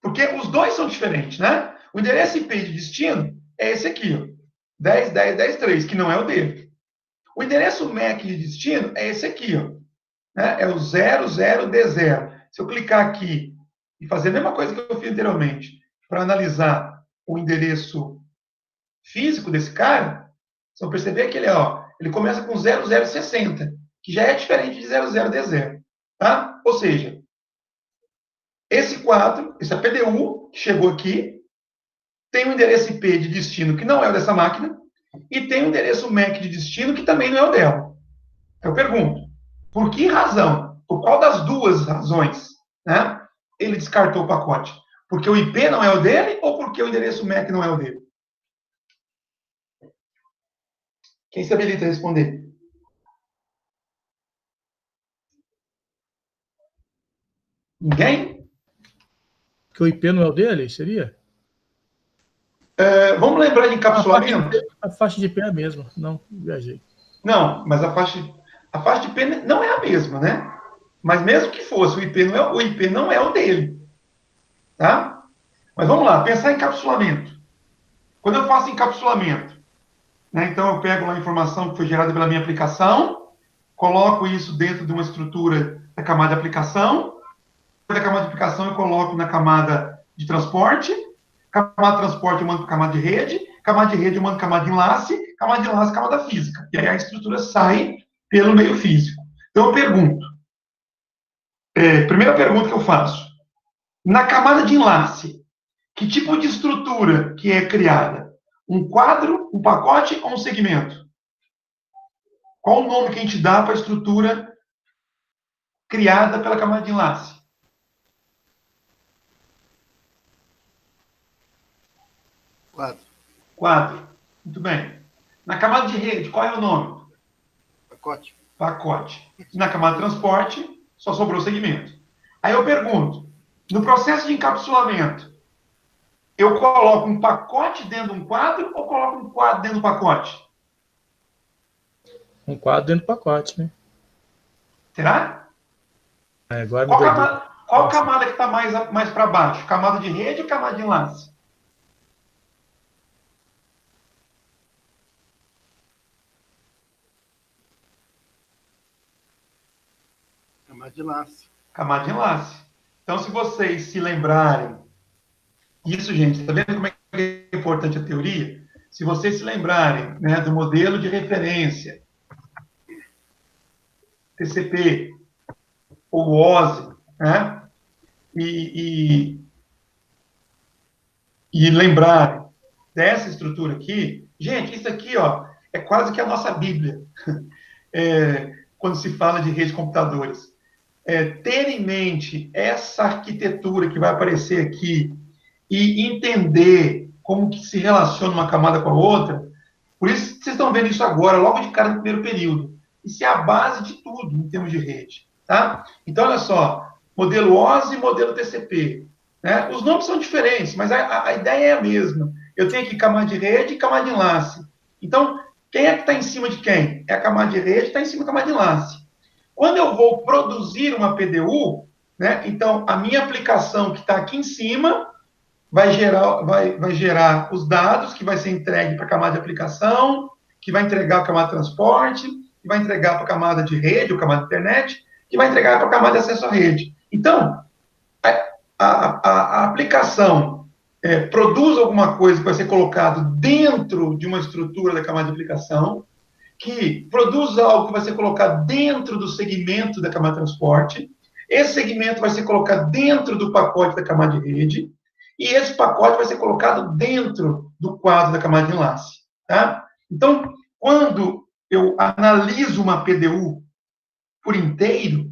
Porque os dois são diferentes, né? O endereço IP de destino é esse aqui, ó, 10.10.10.3, que não é o dele. O endereço MAC de destino é esse aqui, ó, né? É o 00D0. Se eu clicar aqui e fazer a mesma coisa que eu fiz anteriormente, para analisar o endereço físico desse cara, vocês vão perceber que ele começa com 0060, que já é diferente de 00D0. Tá? Ou seja, esse quadro, esse PDU, que chegou aqui, tem um endereço IP de destino que não é o dessa máquina, e tem um endereço MAC de destino que também não é o dela. Eu pergunto, por que razão, por qual das duas razões, né, ele descartou o pacote? Porque o IP não é o dele ou porque o endereço MAC não é o dele? Quem se habilita a responder? Ninguém? Que o IP não é o dele, seria? Vamos lembrar de encapsulamento? A faixa de IP é a mesma. Não, viajei. Não, mas a faixa de IP não é a mesma, né? Mas mesmo que fosse, o IP não é o dele. Tá? Mas vamos lá, pensar em encapsulamento. Quando eu faço encapsulamento, né, então eu pego lá a informação que foi gerada pela minha aplicação, coloco isso dentro de uma estrutura da camada de aplicação, da camada de aplicação eu coloco na camada de transporte, camada de transporte eu mando para camada de rede eu mando camada de enlace, camada física. E aí a estrutura sai pelo meio físico. Então eu pergunto, primeira pergunta que eu faço, na camada de enlace, que tipo de estrutura que é criada? Um quadro, um pacote ou um segmento? Qual o nome que a gente dá para a estrutura criada pela camada de enlace? Quadro. Muito bem. Na camada de rede, qual é o nome? Pacote. Na camada de transporte, só sobrou o segmento. Aí eu pergunto, no processo de encapsulamento, eu coloco um pacote dentro de um quadro ou coloco um quadro dentro do pacote? Um quadro dentro do pacote, né? Será? Agora qual camada que está mais para baixo? Camada de rede ou camada de enlace? Camada de enlace. Camada de enlace. Então, se vocês se lembrarem, isso, gente, está vendo como é que é importante a teoria? Se vocês se lembrarem, né, do modelo de referência, TCP, ou OSI, né, e lembrarem dessa estrutura aqui, gente, isso aqui, é quase que a nossa Bíblia, quando se fala de rede de computadores. Ter em mente essa arquitetura que vai aparecer aqui e entender como que se relaciona uma camada com a outra, por isso vocês estão vendo isso agora, logo de cara no primeiro período. Isso é a base de tudo em termos de rede. Tá? Então, olha só, modelo OSI e modelo TCP. Né? Os nomes são diferentes, mas a ideia é a mesma. Eu tenho aqui camada de rede e camada de enlace. Então, quem é que está em cima de quem? É a camada de rede que está em cima da camada de enlace. Quando eu vou produzir uma PDU, né, então a minha aplicação que está aqui em cima vai gerar os dados que vai ser entregue para a camada de aplicação, que vai entregar para a camada de transporte, que vai entregar para a camada de rede, ou camada de internet, que vai entregar para a camada de acesso à rede. Então, a aplicação produz alguma coisa que vai ser colocado dentro de uma estrutura da camada de aplicação, que produz algo que vai ser colocado dentro do segmento da camada de transporte, esse segmento vai ser colocado dentro do pacote da camada de rede, e esse pacote vai ser colocado dentro do quadro da camada de enlace. Tá? Então, quando eu analiso uma PDU por inteiro,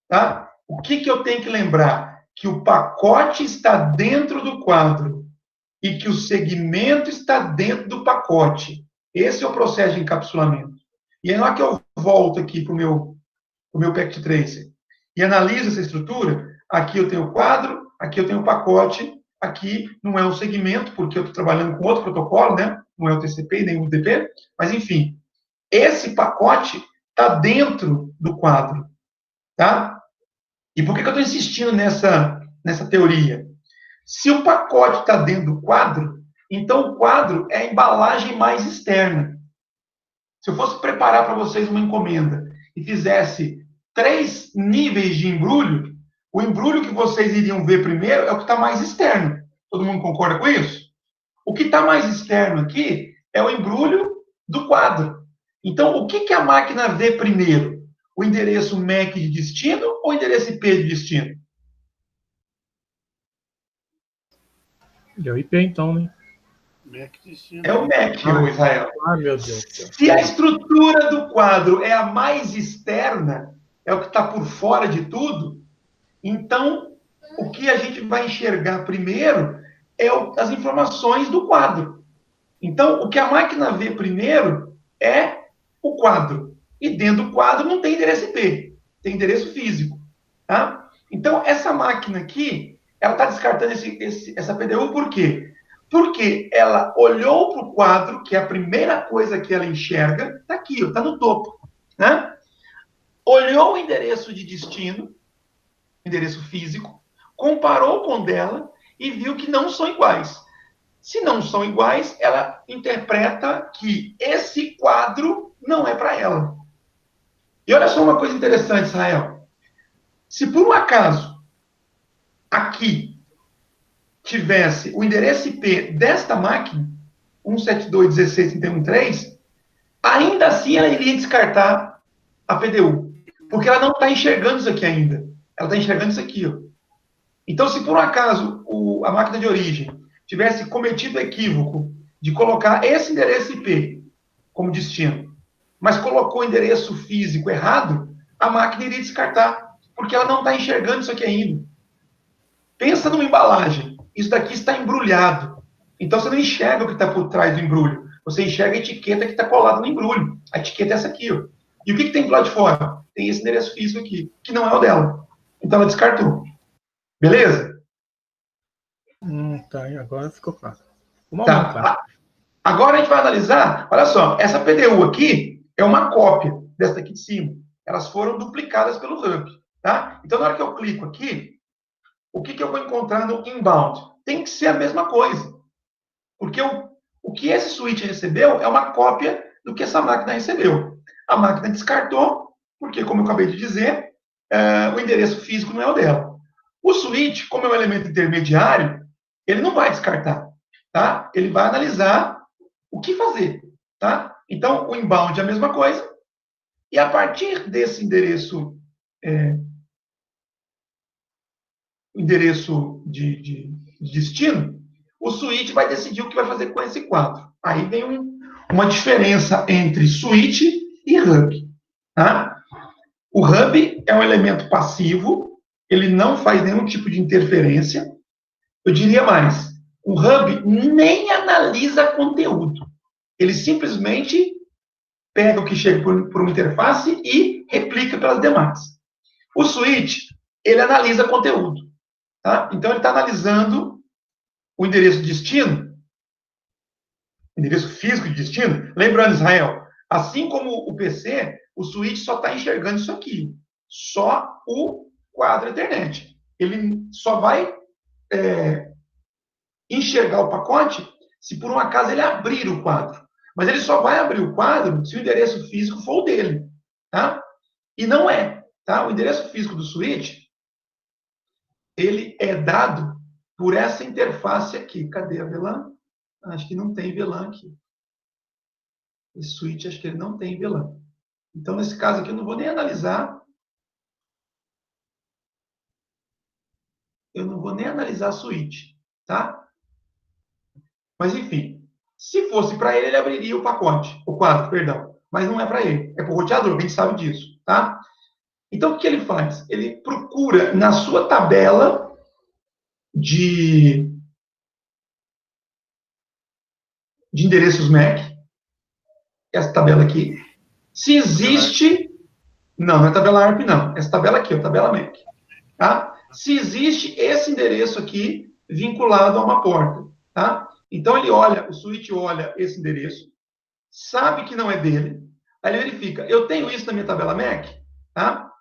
tá? O que eu tenho que lembrar? Que o pacote está dentro do quadro e que o segmento está dentro do pacote. Esse é o processo de encapsulamento. E aí, na hora que eu volto aqui para o meu Packet Tracer e analiso essa estrutura, aqui eu tenho o quadro, aqui eu tenho o pacote, aqui não é um segmento, porque eu estou trabalhando com outro protocolo, né? Não é o TCP nem o UDP, mas enfim, esse pacote está dentro do quadro, tá? E por que eu estou insistindo nessa teoria? Se o pacote está dentro do quadro, então o quadro é a embalagem mais externa. Se eu fosse preparar para vocês uma encomenda e fizesse 3 níveis de embrulho, O embrulho que vocês iriam ver primeiro é o que está mais externo. Todo mundo concorda com isso? O que está mais externo aqui é o embrulho do quadro. Então, o que a máquina vê primeiro? O endereço MAC de destino ou o endereço IP de destino? É o IP, então, né? É o MAC, Israel. Ah, meu Deus. Se a estrutura do quadro é a mais externa, é o que está por fora de tudo, então o que a gente vai enxergar primeiro é as informações do quadro. Então, o que a máquina vê primeiro é o quadro. E dentro do quadro não tem endereço IP, tem endereço físico. Tá? Então, essa máquina aqui, ela está descartando essa PDU por quê? Porque ela olhou para o quadro, que é a primeira coisa que ela enxerga, está aqui, está no topo. Né? Olhou o endereço de destino, endereço físico, comparou com o dela e viu que não são iguais. Se não são iguais, ela interpreta que esse quadro não é para ela. E olha só uma coisa interessante, Israel. Se por um acaso aqui tivesse o endereço IP desta máquina, 172.16.31.3, ainda assim ela iria descartar a PDU. Porque ela não está enxergando isso aqui ainda. Ela está enxergando isso aqui. Ó. Então, se por um acaso a máquina de origem tivesse cometido o equívoco de colocar esse endereço IP como destino, mas colocou o endereço físico errado, a máquina iria descartar, porque ela não está enxergando isso aqui ainda. Pensa numa embalagem. Isso daqui está embrulhado. Então, você não enxerga o que está por trás do embrulho. Você enxerga a etiqueta que está colada no embrulho. A etiqueta é essa aqui. Ó. E o que tem do lado de fora? Tem esse endereço físico aqui, que não é o dela. Então, ela descartou. Beleza? Tá, agora ficou claro. Vamos aumentar. Tá. Agora a gente vai analisar, olha só, essa PDU aqui é uma cópia dessa daqui de cima. Elas foram duplicadas pelo hub, tá? Então, na hora que eu clico aqui, o que eu vou encontrar no inbound? Tem que ser a mesma coisa. Porque o que esse switch recebeu é uma cópia do que essa máquina recebeu. A máquina descartou, porque, como eu acabei de dizer, o endereço físico não é o dela. O switch, como é um elemento intermediário, ele não vai descartar, tá? Ele vai analisar o que fazer, tá? Então, o inbound é a mesma coisa, e a partir desse endereço, de destino, o switch vai decidir o que vai fazer com esse quadro. Aí vem uma diferença entre switch e hub, tá? O hub é um elemento passivo, ele não faz nenhum tipo de interferência. Eu diria mais, o hub nem analisa conteúdo. Ele simplesmente pega o que chega por uma interface e replica pelas demais. O switch, ele analisa conteúdo. Tá? Então, ele está analisando o endereço de destino, endereço físico de destino. Lembrando, Israel, assim como o PC, o switch só está enxergando isso aqui. Só o quadro Ethernet. Ele só vai enxergar o pacote se por um acaso ele abrir o quadro. Mas ele só vai abrir o quadro se o endereço físico for o dele. Tá? E não é. Tá? O endereço físico do switch, ele é dado por essa interface aqui. Cadê a VLAN? Acho que não tem VLAN aqui. Esse switch, acho que ele não tem VLAN. Então, nesse caso aqui, eu não vou nem analisar. Eu não vou nem analisar switch. Tá? Mas, enfim. Se fosse para ele, ele abriria o pacote. O quadro, perdão. Mas não é para ele. É para o roteador, a gente sabe disso. Tá? Então, o que ele faz? Ele procura na sua tabela de endereços MAC, essa tabela aqui, se existe... Não é tabela ARP, não. Essa tabela aqui, a tabela MAC. Tá? Se existe esse endereço aqui vinculado a uma porta. Tá? Então, ele olha, o switch olha esse endereço, sabe que não é dele, aí ele verifica, eu tenho isso na minha tabela MAC? Tá?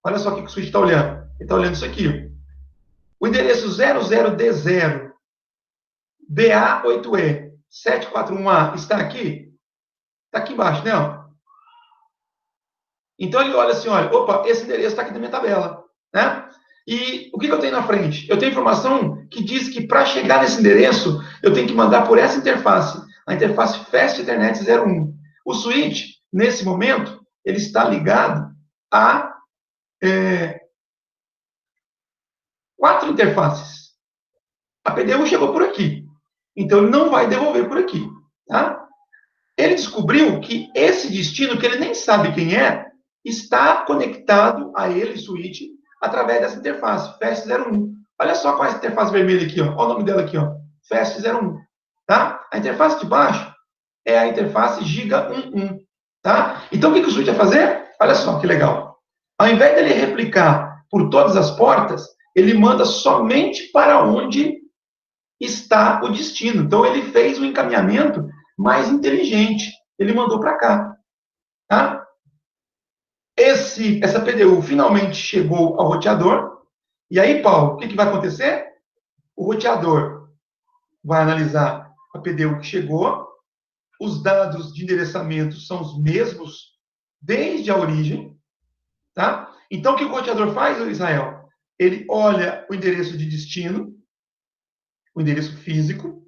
Olha só o que o switch está olhando. Ele está olhando isso aqui. O endereço 00D0 BA8E 741A está aqui? Está aqui embaixo, né? Então ele olha assim, olha, opa, esse endereço está aqui na minha tabela, né? E o que eu tenho na frente? Eu tenho informação que diz que para chegar nesse endereço, eu tenho que mandar por essa interface, a interface Fast Ethernet 01. O switch, nesse momento, ele está ligado a 4 interfaces. A PDU chegou por aqui. Então, ele não vai devolver por aqui. Tá? Ele descobriu que esse destino, que ele nem sabe quem é, está conectado a ele, switch, através dessa interface, Fast 01. Olha só qual é essa interface vermelha aqui, ó. Olha o nome dela aqui, ó. Fast 01. Tá? A interface de baixo é a interface Giga 11. Tá? Então, o que o switch vai fazer? Olha só que legal. Ao invés dele replicar por todas as portas, ele manda somente para onde está o destino. Então, ele fez um encaminhamento mais inteligente. Ele mandou para cá. Tá? Essa PDU finalmente chegou ao roteador. E aí, Paulo, o que vai acontecer? O roteador vai analisar a PDU que chegou. Os dados de endereçamento são os mesmos desde a origem. Tá? Então, o que o roteador faz, Israel? Ele olha o endereço de destino, o endereço físico,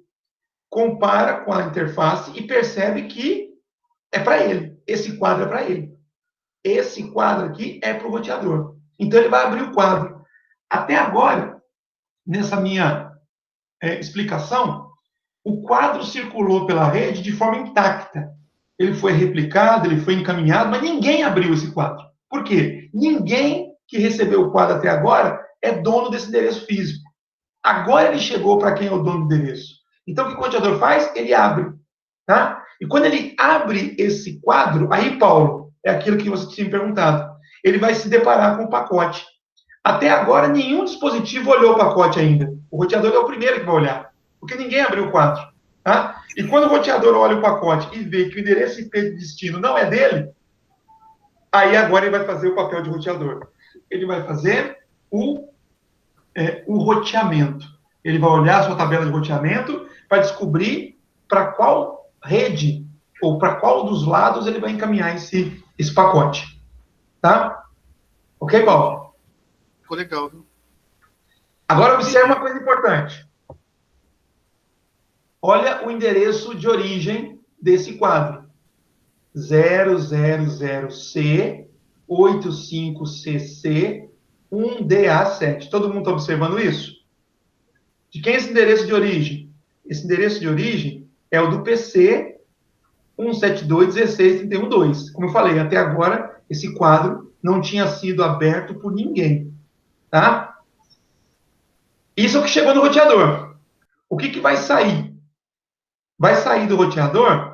compara com a interface e percebe que é para ele. Esse quadro é para ele. Esse quadro aqui é para o roteador. Então, ele vai abrir o quadro. Até agora, nessa minha explicação, o quadro circulou pela rede de forma intacta. Ele foi replicado, ele foi encaminhado, mas ninguém abriu esse quadro. Por quê? Ninguém que recebeu o quadro até agora é dono desse endereço físico. Agora ele chegou para quem é o dono do endereço. Então, o que o roteador faz? Ele abre. Tá? E quando ele abre esse quadro, aí, Paulo, é aquilo que você tinha me perguntado. Ele vai se deparar com o pacote. Até agora, nenhum dispositivo olhou o pacote ainda. O roteador é o primeiro que vai olhar, porque ninguém abriu o quadro. Tá? E quando o roteador olha o pacote e vê que o endereço IP de destino não é dele, aí agora ele vai fazer o papel de roteador. Ele vai fazer o roteamento. Ele vai olhar a sua tabela de roteamento para descobrir para qual rede ou para qual dos lados ele vai encaminhar esse pacote. Tá? Ok, Paulo? Ficou legal, viu? Agora, observe uma coisa importante. Olha o endereço de origem desse quadro. 000C 85CC 1DA7. Todo mundo está observando isso? De quem é esse endereço de origem? Esse endereço de origem é o do PC 172.16.31.2. Como eu falei, até agora, esse quadro não tinha sido aberto por ninguém. Tá? Isso é o que chegou no roteador. O que vai sair? Vai sair do roteador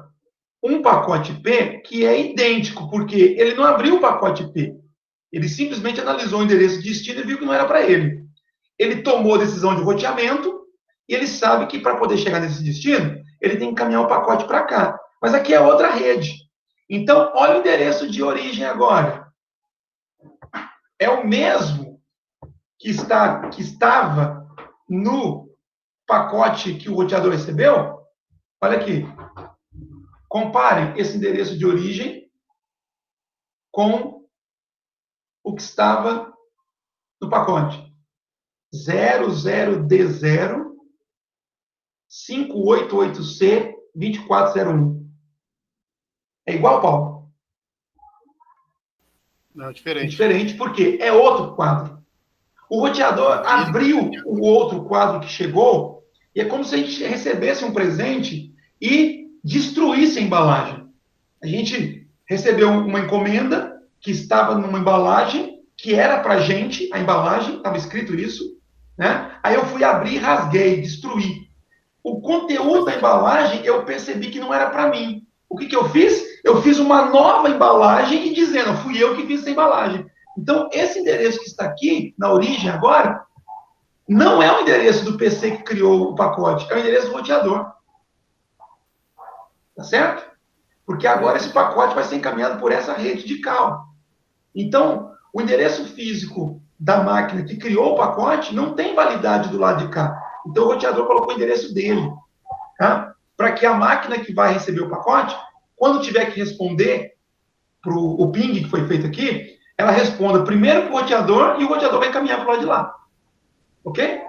um pacote IP que é idêntico, porque ele não abriu o pacote IP. Ele simplesmente analisou o endereço de destino e viu que não era para ele. Ele tomou a decisão de roteamento e ele sabe que para poder chegar nesse destino, ele tem que encaminhar o pacote para cá. Mas aqui é outra rede. Então, olha o endereço de origem agora. É o mesmo que estava no pacote que o roteador recebeu. Olha aqui. Compare esse endereço de origem com o que estava no pacote. 00D0 588C 2401. É igual, Paulo? Não, diferente. É diferente porque é outro quadro. O roteador abriu o outro quadro que chegou e é como se a gente recebesse um presente e destruísse a embalagem. A gente recebeu uma encomenda que estava numa embalagem que era para a gente, a embalagem, estava escrito isso, né? Aí eu fui abrir, rasguei, destruí. O conteúdo da embalagem, eu percebi que não era para mim. O que eu fiz? Eu fiz uma nova embalagem e dizendo, fui eu que fiz essa embalagem. Então, esse endereço que está aqui, na origem agora, não é o endereço do PC que criou o pacote, é o endereço do roteador. Tá certo? Porque agora esse pacote vai ser encaminhado por essa rede de cal. Então, o endereço físico da máquina que criou o pacote não tem validade do lado de cá. Então, o roteador colocou o endereço dele. Tá? Para que a máquina que vai receber o pacote, quando tiver que responder para o ping que foi feito aqui, ela responda primeiro para o roteador e o roteador vai caminhar para o lado de lá. Ok?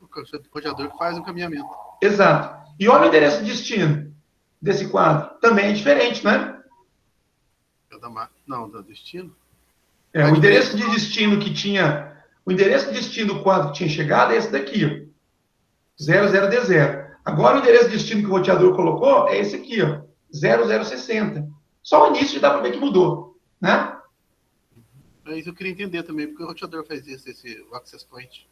O roteador que faz o caminhamento. Exato. E olha o endereço de destino desse quadro. Também é diferente, né? Não, do destino? O endereço de destino que tinha... O endereço de destino do quadro que tinha chegado é esse daqui, ó. 00D0. Agora o endereço de destino que o roteador colocou é esse aqui, ó. 0060. Só o início já dá para ver que mudou, né? É isso que eu queria entender também, porque o roteador faz isso, o access point.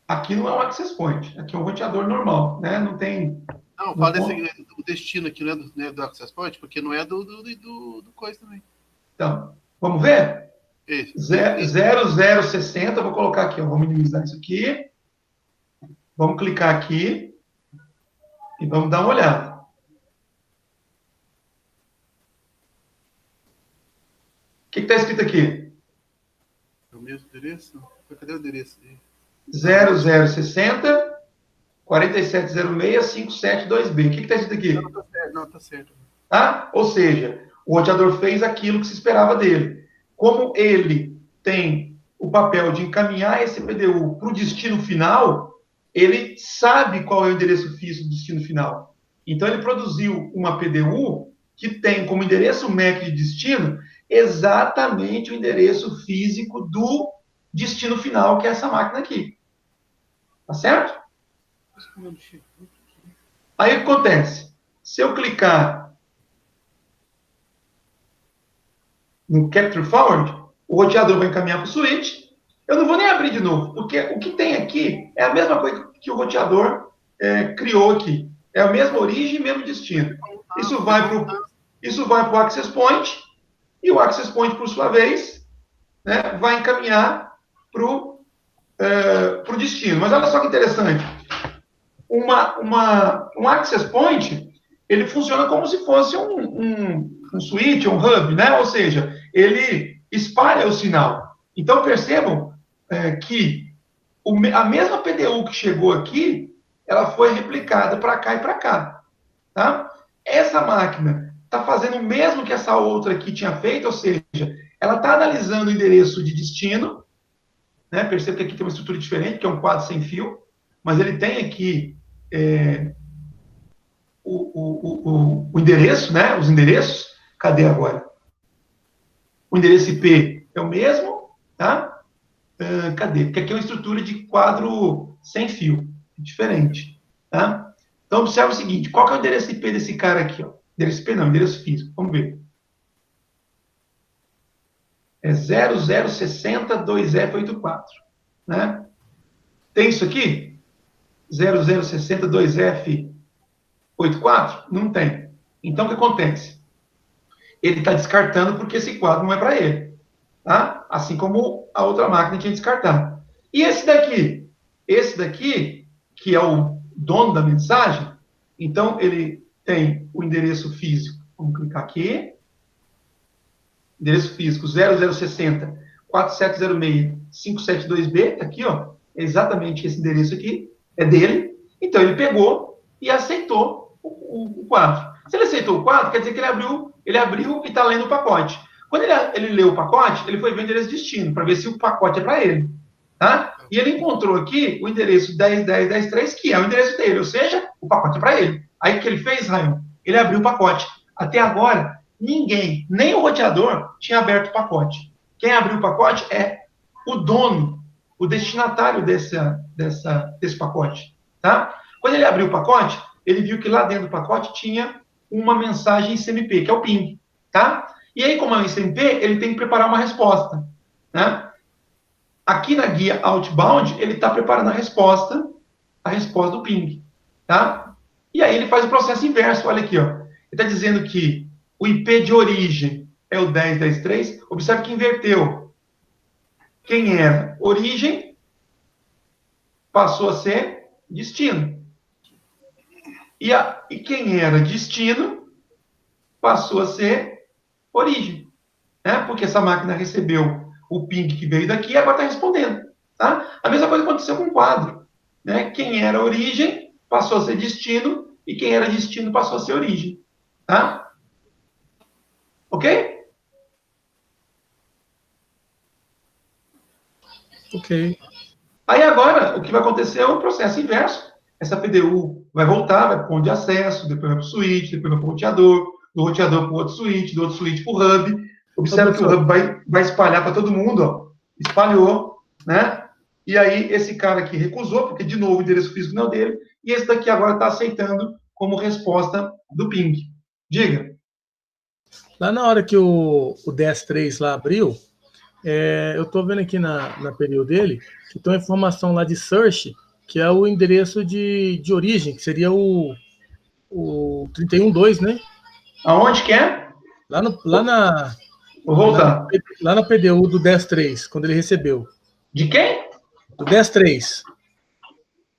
Aqui não é um access point, aqui é um roteador normal, né? Não tem... Não, fala do destino aqui, não é do access point, porque não é do coisa também. Então, vamos ver? Esse. 0060, vou colocar aqui, ó, vou minimizar isso aqui. Vamos clicar aqui e vamos dar uma olhada. O que está escrito aqui? É o mesmo endereço? Cadê o endereço? 0060 4706 572B. O que está escrito aqui? Não, tá certo. Tá? Ou seja, o roteador fez aquilo que se esperava dele. Como ele tem o papel de encaminhar esse PDU para o destino final, ele sabe qual é o endereço físico do destino final. Então, ele produziu uma PDU que tem como endereço MAC de destino exatamente o endereço físico do destino final, que é essa máquina aqui. Tá certo? Aí o que acontece? Se eu clicar no Capture Forward, o roteador vai encaminhar para o switch. Eu não vou nem abrir de novo, porque o que tem aqui é a mesma coisa que o roteador criou aqui. É a mesma origem e mesmo destino. Isso vai para o Access Point, e o Access Point, por sua vez, né, vai encaminhar para o destino. Mas olha só que interessante. Um Access Point, ele funciona como se fosse um switch, um hub, né? Ou seja, ele espalha o sinal. Então, percebam que a mesma PDU que chegou aqui, ela foi replicada para cá e para cá. Tá? Essa máquina está fazendo o mesmo que essa outra aqui tinha feito, ou seja, ela está analisando o endereço de destino, né? Perceba que aqui tem uma estrutura diferente, que é um quadro sem fio, mas ele tem aqui o endereço, né? Os endereços. Cadê agora? O endereço IP é o mesmo, tá? Cadê? Porque aqui é uma estrutura de quadro sem fio, diferente, tá? Então, observa o seguinte, qual que é o endereço IP desse cara aqui, ó? Endereço IP não, endereço físico, vamos ver. É 00602F84, né? Tem isso aqui? 00602F84? Não tem. Então, o que acontece? Ele está descartando porque esse quadro não é para ele, tá? Assim como a outra máquina tinha descartado. E esse daqui? Esse daqui, que é o dono da mensagem, então ele tem o endereço físico. Vamos clicar aqui. Endereço físico 0060 4706 572B, tá aqui, ó. É exatamente esse endereço aqui, é dele. Então ele pegou e aceitou o quadro. Se ele aceitou o quadro, quer dizer que ele abriu e está lendo o pacote. Quando ele leu o pacote, ele foi ver o endereço de destino, para ver se o pacote é para ele. Tá? E ele encontrou aqui o endereço 10.10.10.3, que é o endereço dele, ou seja, o pacote é para ele. Aí o que ele fez, Rayon? Ele abriu o pacote. Até agora, ninguém, nem o roteador, tinha aberto o pacote. Quem abriu o pacote é o dono, o destinatário desse pacote. Tá? Quando ele abriu o pacote, ele viu que lá dentro do pacote tinha uma mensagem ICMP, que é o ping. Tá? E aí, como é um ICMP, ele tem que preparar uma resposta. Né? Aqui na guia Outbound, ele está preparando a resposta do ping. Tá? E aí ele faz o processo inverso. Olha aqui, ó. Ele está dizendo que o IP de origem é o 10.10.3. Observe que inverteu. Quem era origem passou a ser destino. E quem era destino passou a ser origem. Né? Porque essa máquina recebeu o ping que veio daqui e agora está respondendo. Tá? A mesma coisa aconteceu com o quadro. Né? Quem era origem passou a ser destino e quem era destino passou a ser origem. Tá? Ok? Ok. Aí agora, o que vai acontecer é o processo inverso. Essa PDU vai voltar, vai para o ponto de acesso, depois vai para o switch, depois vai para o roteador, do roteador para o outro switch, do outro switch para o hub. Observa que o hub vai espalhar para todo mundo, ó. Espalhou, né? E aí esse cara aqui recusou, porque, de novo, o endereço físico não é dele, e esse daqui agora está aceitando como resposta do ping. Diga. Lá na hora que o DS3 lá abriu, eu estou vendo aqui na PDU dele, que tem uma informação lá de search, que é o endereço de origem, que seria o 31.2, né? Aonde que é? Vou voltar. Lá na PDU do DS3, quando ele recebeu. De quem? Do DS3.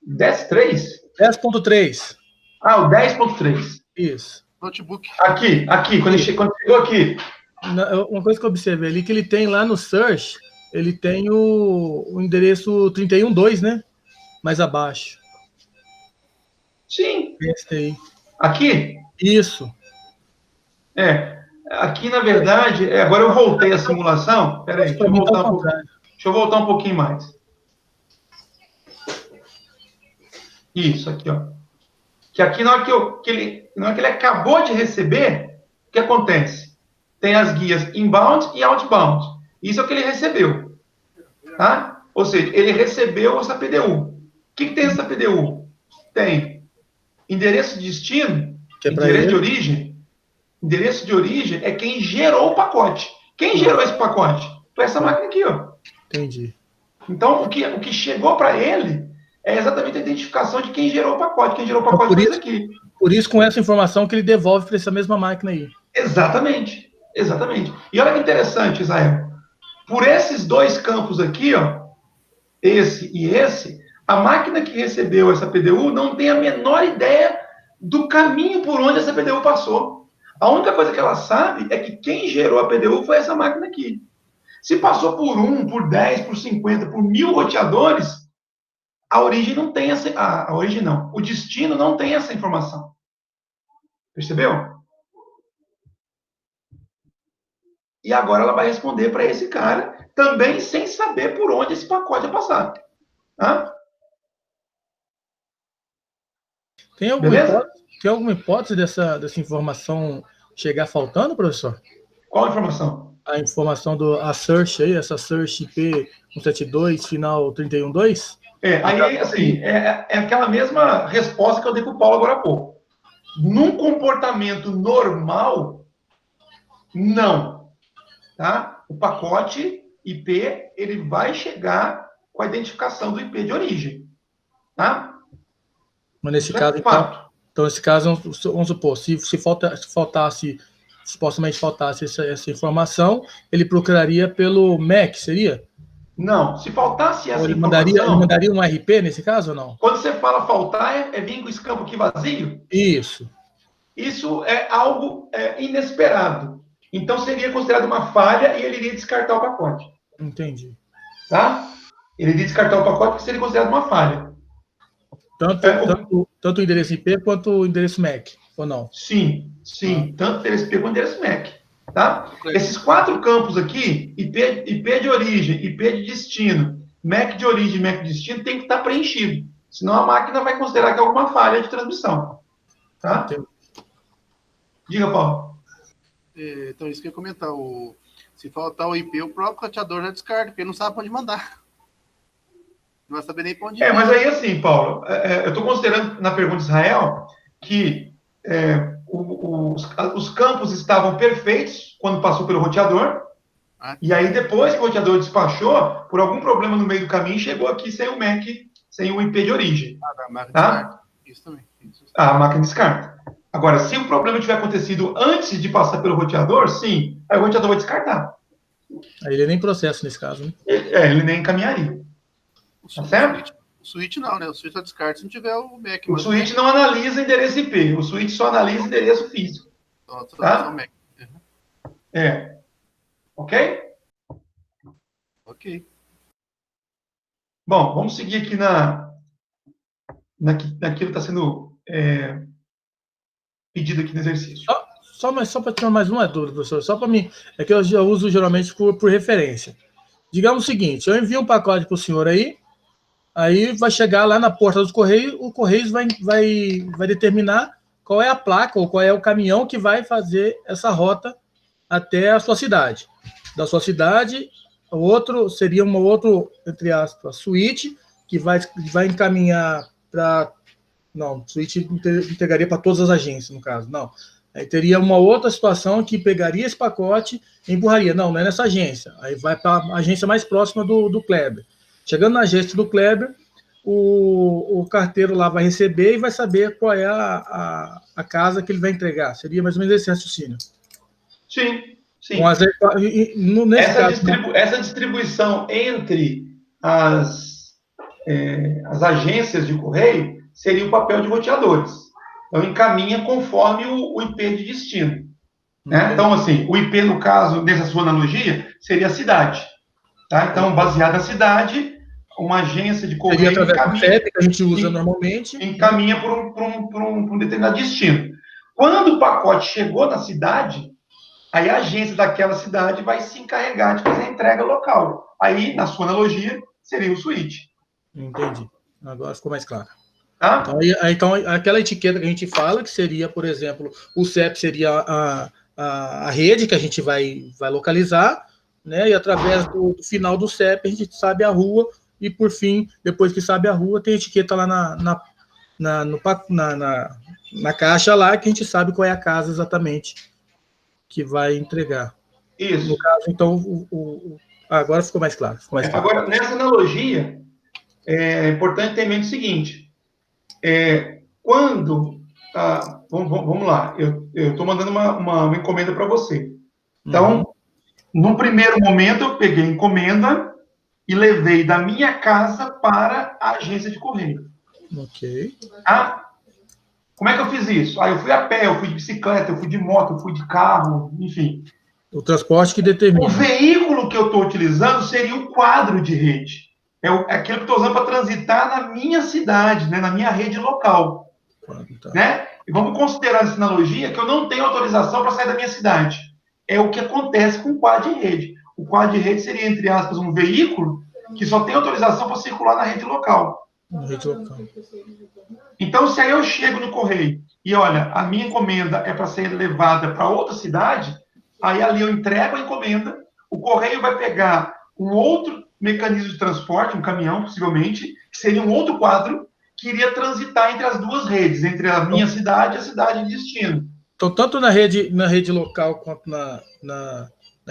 DS3? 10.3. Ah, o 10.3. Isso. Notebook. Aqui, quando chegou aqui. Uma coisa que eu observei ali, que ele tem lá no search, ele tem o endereço 31.2, né? Mais abaixo. Sim. Esse aí. Aqui? Isso. Aqui, na verdade, agora eu voltei a simulação. Peraí, deixa eu voltar um pouquinho mais. Isso, aqui, ó. Que aqui, na hora que ele acabou de receber, o que acontece? Tem as guias inbound e outbound. Isso é o que ele recebeu. Tá? Ou seja, ele recebeu essa PDU. O que tem essa PDU? Tem endereço de destino, endereço de origem. Endereço de origem é quem gerou o pacote. Quem gerou esse pacote? Foi essa máquina aqui, ó. Entendi. Então, o que chegou para ele é exatamente a identificação de quem gerou o pacote. Quem gerou o pacote foi isso aqui. Por isso, com essa informação que ele devolve para essa mesma máquina aí. Exatamente. E olha que interessante, Israel. Por esses dois campos aqui, ó, esse e esse, a máquina que recebeu essa PDU não tem a menor ideia do caminho por onde essa PDU passou. A única coisa que ela sabe é que quem gerou a PDU foi essa máquina aqui. Se passou por 1, por 10, por 50, por 1000 roteadores, a origem não tem essa... A origem não. O destino não tem essa informação. Percebeu? E agora ela vai responder para esse cara, também sem saber por onde esse pacote vai passar. Tá? Tem alguma hipótese dessa informação chegar faltando, professor? Qual a informação? A informação a search aí, essa search IP 172, final 31.2? Aí, assim, é aquela mesma resposta que eu dei para o Paulo agora há pouco. Num comportamento normal, não. Tá? O pacote IP, ele vai chegar com a identificação do IP de origem. Tá? Mas nesse caso, então, nesse caso, vamos supor, se faltasse, supostamente faltasse essa informação, ele procuraria pelo MAC, seria? Não, se faltasse essa ele informação... mandaria um RP nesse caso ou não? Quando você fala faltar, vir com esse campo aqui vazio? Isso. Isso é algo inesperado. Então, seria considerado uma falha e ele iria descartar o pacote. Entendi. Tá? Ele iria descartar o pacote porque seria considerado uma falha. Tanto o endereço IP quanto o endereço MAC, ou não? Sim. Tanto o endereço IP quanto o endereço MAC. Tá? Esses 4 campos aqui, IP de origem, IP de destino, MAC de origem e MAC de destino, tem que estar preenchido. Senão a máquina vai considerar que é alguma falha de transmissão. Tá? Entendi. Diga, Paulo. Então, isso que eu ia comentar. Se faltar o IP, o próprio roteador já descarta, porque ele não sabe para onde mandar. Não vai saber nem para onde ir. Mas aí, assim, Paulo, eu estou considerando na pergunta de Israel que os campos estavam perfeitos quando passou pelo roteador, e aí depois que o roteador despachou, por algum problema no meio do caminho, chegou aqui sem o MAC, sem o IP de origem. A máquina tá? Isso também. A máquina descarta. Agora, se o problema tiver acontecido antes de passar pelo roteador, sim, aí o roteador vai descartar. Aí ele nem processa nesse caso, né? Ele nem encaminharia. Tá certo? O switch não, né? O switch só descarta se não tiver o MAC. O switch não analisa endereço IP, o switch só analisa endereço físico. Tá? Só o MAC. Ok? Ok. Bom, vamos seguir aqui naquilo que está sendo pedido aqui no exercício. Só para tirar mais uma dúvida, professor, só para mim, é que eu uso geralmente por referência. digamos o seguinte, eu envio um pacote para o senhor aí vai chegar lá na porta dos Correios, o Correios vai determinar qual é a placa ou qual é o caminhão que vai fazer essa rota até a sua cidade. Da sua cidade, o outro seria uma outra, entre aspas, suíte, que vai encaminhar para... Não, suíte entregaria para todas as agências, no caso, não. Aí teria uma outra situação que pegaria esse pacote e empurraria. Não é nessa agência. Aí vai para a agência mais próxima do Kleber. Chegando na agência do Kleber, o carteiro lá vai receber e vai saber qual é a casa que ele vai entregar. Seria mais ou menos esse raciocínio. Sim, sim. Essa distribuição entre as agências de correio seria o papel de roteadores. Então, encaminha conforme o IP de destino. Né? Então, assim, o IP, no caso, nessa sua analogia, seria a cidade. Tá? Então, baseado na cidade, uma agência de correio seria através do CEP, que a gente usa normalmente. Encaminha para um determinado destino. Quando o pacote chegou na cidade, aí a agência daquela cidade vai se encarregar de fazer a entrega local. Aí, na sua analogia, seria o suíte. Entendi. Agora ficou mais claro. Tá? Então, aquela etiqueta que a gente fala, que seria, por exemplo, o CEP seria a rede que a gente vai localizar, né? E através do final do CEP a gente sabe a rua, e por fim, depois que sabe a rua, tem a etiqueta lá na caixa lá, que a gente sabe qual é a casa exatamente que vai entregar. Isso. No caso, então, agora ficou mais claro. Agora, nessa analogia, é importante ter em mente o seguinte: quando... vamos lá, eu estou mandando uma encomenda para você. Então, no primeiro momento, eu peguei a encomenda e levei da minha casa para a agência de correio. Ok. Como é que eu fiz isso? Eu fui a pé, eu fui de bicicleta, eu fui de moto, eu fui de carro, enfim. O transporte que determina. O veículo que eu estou utilizando seria o quadro de rede. É aquilo que eu estou usando para transitar na minha cidade, né, na minha rede local. Né? E vamos considerar essa analogia que eu não tenho autorização para sair da minha cidade. É o que acontece com o quadro de rede. O quadro de rede seria, entre aspas, um veículo que só tem autorização para circular na rede local. Então, se aí eu chego no correio e, olha, a minha encomenda é para ser levada para outra cidade, aí ali eu entrego a encomenda, o correio vai pegar um outro mecanismo de transporte, um caminhão, possivelmente, que seria um outro quadro, que iria transitar entre as duas redes, entre a minha cidade e a cidade de destino. Então, tanto na rede local quanto na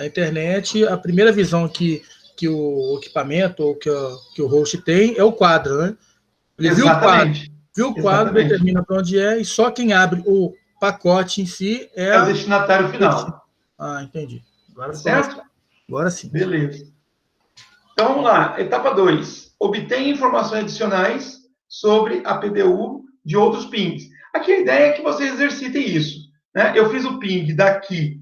internet, a primeira visão que o equipamento ou que o host tem é o quadro, né? Ele Exatamente. viu o quadro, determina para onde é, e só quem abre o pacote em si é o destinatário final. Entendi. Agora certo? Agora sim. Beleza. Então, vamos lá. Etapa 2. Obtém informações adicionais sobre a PDU de outros pings. Aqui a ideia é que vocês exercitem isso. Né? Eu fiz o ping daqui